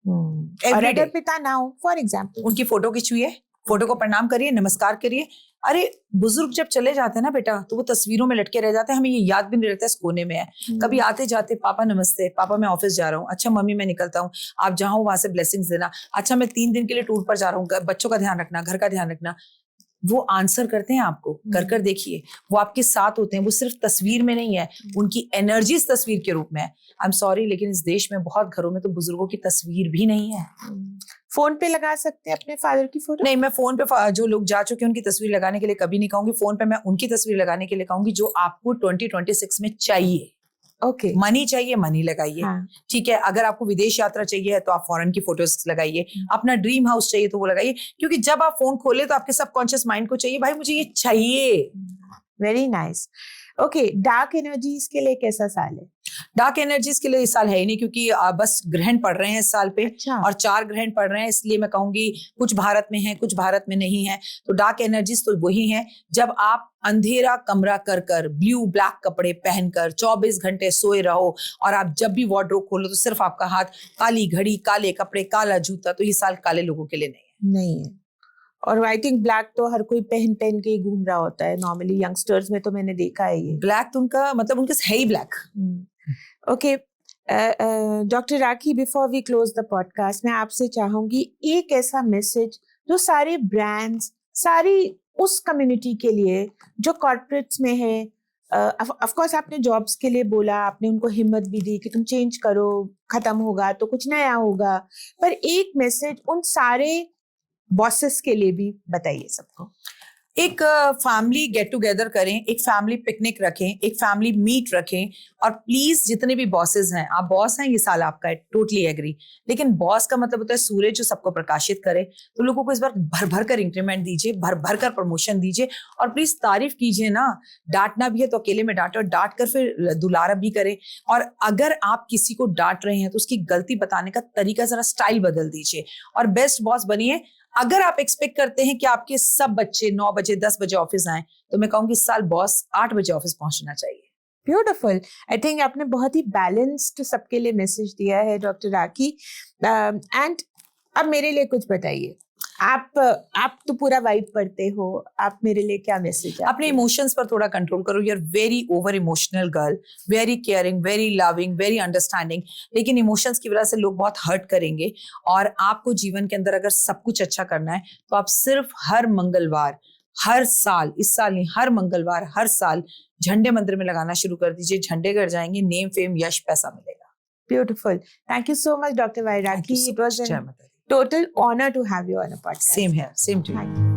Speaker 1: और अगर पिता ना हो, फॉर एग्जाम्पल,
Speaker 2: उनकी फोटो खिंचवाइए, फोटो को प्रणाम करिए, नमस्कार करिए। अरे बुजुर्ग जब चले जाते हैं ना बेटा, तो वो तस्वीरों में लटके रह जाते हैं, हमें ये याद भी नहीं रहता है इस कोने में है। कभी आते जाते, पापा नमस्ते, पापा मैं ऑफिस जा रहा हूँ, अच्छा मम्मी मैं निकलता हूँ, आप जहाँ हो वहां से ब्लेसिंग्स देना, अच्छा मैं 3 दिन के लिए टूर पर जा रहा हूँ, बच्चों का ध्यान रखना, घर का ध्यान रखना। वो आंसर करते हैं आपको, कर देखिए, वो आपके साथ होते हैं। वो सिर्फ तस्वीर में नहीं है, उनकी एनर्जी इस तस्वीर के रूप में है। आई एम सॉरी, लेकिन इस देश में बहुत घरों में तो बुजुर्गों की तस्वीर भी नहीं है।
Speaker 1: फोन पे लगा सकते हैं अपने फादर की फोटो?
Speaker 2: नहीं, मैं फोन पे जो लोग जा चुके हैं उनकी तस्वीर लगाने के लिए कभी नहीं कहूंगी। फोन पे मैं उनकी तस्वीर लगाने के लिए कहूंगी जो आपको 2026 में चाहिए।
Speaker 1: ओके।
Speaker 2: मनी चाहिए, मनी लगाइए। ठीक है, अगर आपको विदेश यात्रा चाहिए तो आप फॉरेन की फोटोज लगाइए। अपना ड्रीम हाउस चाहिए तो वो लगाइए, क्योंकि जब आप फोन खोले तो आपके सबकॉन्शियस माइंड को चाहिए, भाई मुझे ये चाहिए।
Speaker 1: Very nice. Okay, dark energies के लिए कैसा साल है?
Speaker 2: डार्क एनर्जीज के लिए इस साल है ही नहीं, क्योंकि बस ग्रहण पड़ रहे हैं इस साल पे।
Speaker 1: अच्छा।
Speaker 2: और 4 ग्रहण पड़ रहे हैं, इसलिए मैं कहूंगी कुछ भारत में है, कुछ भारत में नहीं है। तो डार्क एनर्जीज तो वही है जब आप अंधेरा कमरा कर कर, ब्लू ब्लैक कपड़े पहनकर 24 घंटे सोए रहो, और आप जब भी वार्डरोब खोलो तो सिर्फ आपका हाथ काली घड़ी, काले कपड़े, काला जूता। तो ये साल काले लोगों के लिए नहीं है।
Speaker 1: और आई थिंक ब्लैक तो हर कोई पहन पहन के ही घूम रहा होता है नॉर्मली, यंगस्टर्स में तो मैंने देखा है ये।
Speaker 2: ब्लैक तो उनका मतलब उनके है ही black.
Speaker 1: Okay, doctor Rakhi, before we close the podcast, मैं आपसे चाहूंगी एक ऐसा मैसेज जो सारे ब्रांड्स, सारी उस कम्युनिटी के लिए जो कॉर्पोरेट्स में है, ऑफ कोर्स आपने जॉब्स के लिए बोला, आपने उनको हिम्मत भी दी कि तुम चेंज करो, खत्म होगा तो कुछ नया होगा, पर एक मैसेज उन सारे बॉसेस के लिए भी बताइए सबको।
Speaker 2: एक फैमिली गेट टुगेदर करें, एक फैमिली पिकनिक रखें, एक फैमिली मीट रखें, और प्लीज जितने भी बॉसेस हैं, आप बॉस हैं, ये साल आपका है, टोटली एग्री, लेकिन बॉस का मतलब होता है सूर्य जो सबको प्रकाशित करे। तो लोगों को इस बार भर भर कर इंक्रीमेंट दीजिए, भर भर कर प्रमोशन दीजिए, और प्लीज तारीफ कीजिए ना। डांटना भी है तो अकेले में डांटे, और डांट कर फिर दुलारा भी करें। और अगर आप किसी को डांट रहे हैं तो उसकी गलती बताने का तरीका, जरा स्टाइल बदल दीजिए, और बेस्ट बॉस बनिए। अगर आप एक्सपेक्ट करते हैं कि आपके सब बच्चे 9 बजे 10 बजे ऑफिस आए, तो मैं कहूंगी इस साल बॉस 8 बजे ऑफिस पहुंचना चाहिए।
Speaker 1: ब्यूटीफुल। आई थिंक आपने बहुत ही बैलेंस्ड सबके लिए मैसेज दिया है डॉक्टर राखी। एंड अब मेरे लिए कुछ बताइए, आप तो पूरा वाइब पढ़ते हो, आप मेरे लिए क्या मैसेज है?
Speaker 2: अपने इमोशंस पर थोड़ा कंट्रोल करो। You are very over emotional girl, very caring, very loving, very understanding, लेकिन इमोशंस की वजह से लोग बहुत हर्ट करेंगे। और आपको जीवन के अंदर अगर सब कुछ अच्छा करना है तो आप सिर्फ हर मंगलवार, हर साल, इस साल नहीं, हर मंगलवार हर साल झंडे मंदिर में लगाना शुरू कर दीजिए। झंडे घर जाएंगे, नेम फेम यश पैसा मिलेगा।
Speaker 1: Beautiful. Thank you so much doctor Y Rakhi. It was a total honor to have you on a podcast.
Speaker 2: Same here, same to you.
Speaker 1: Thank you.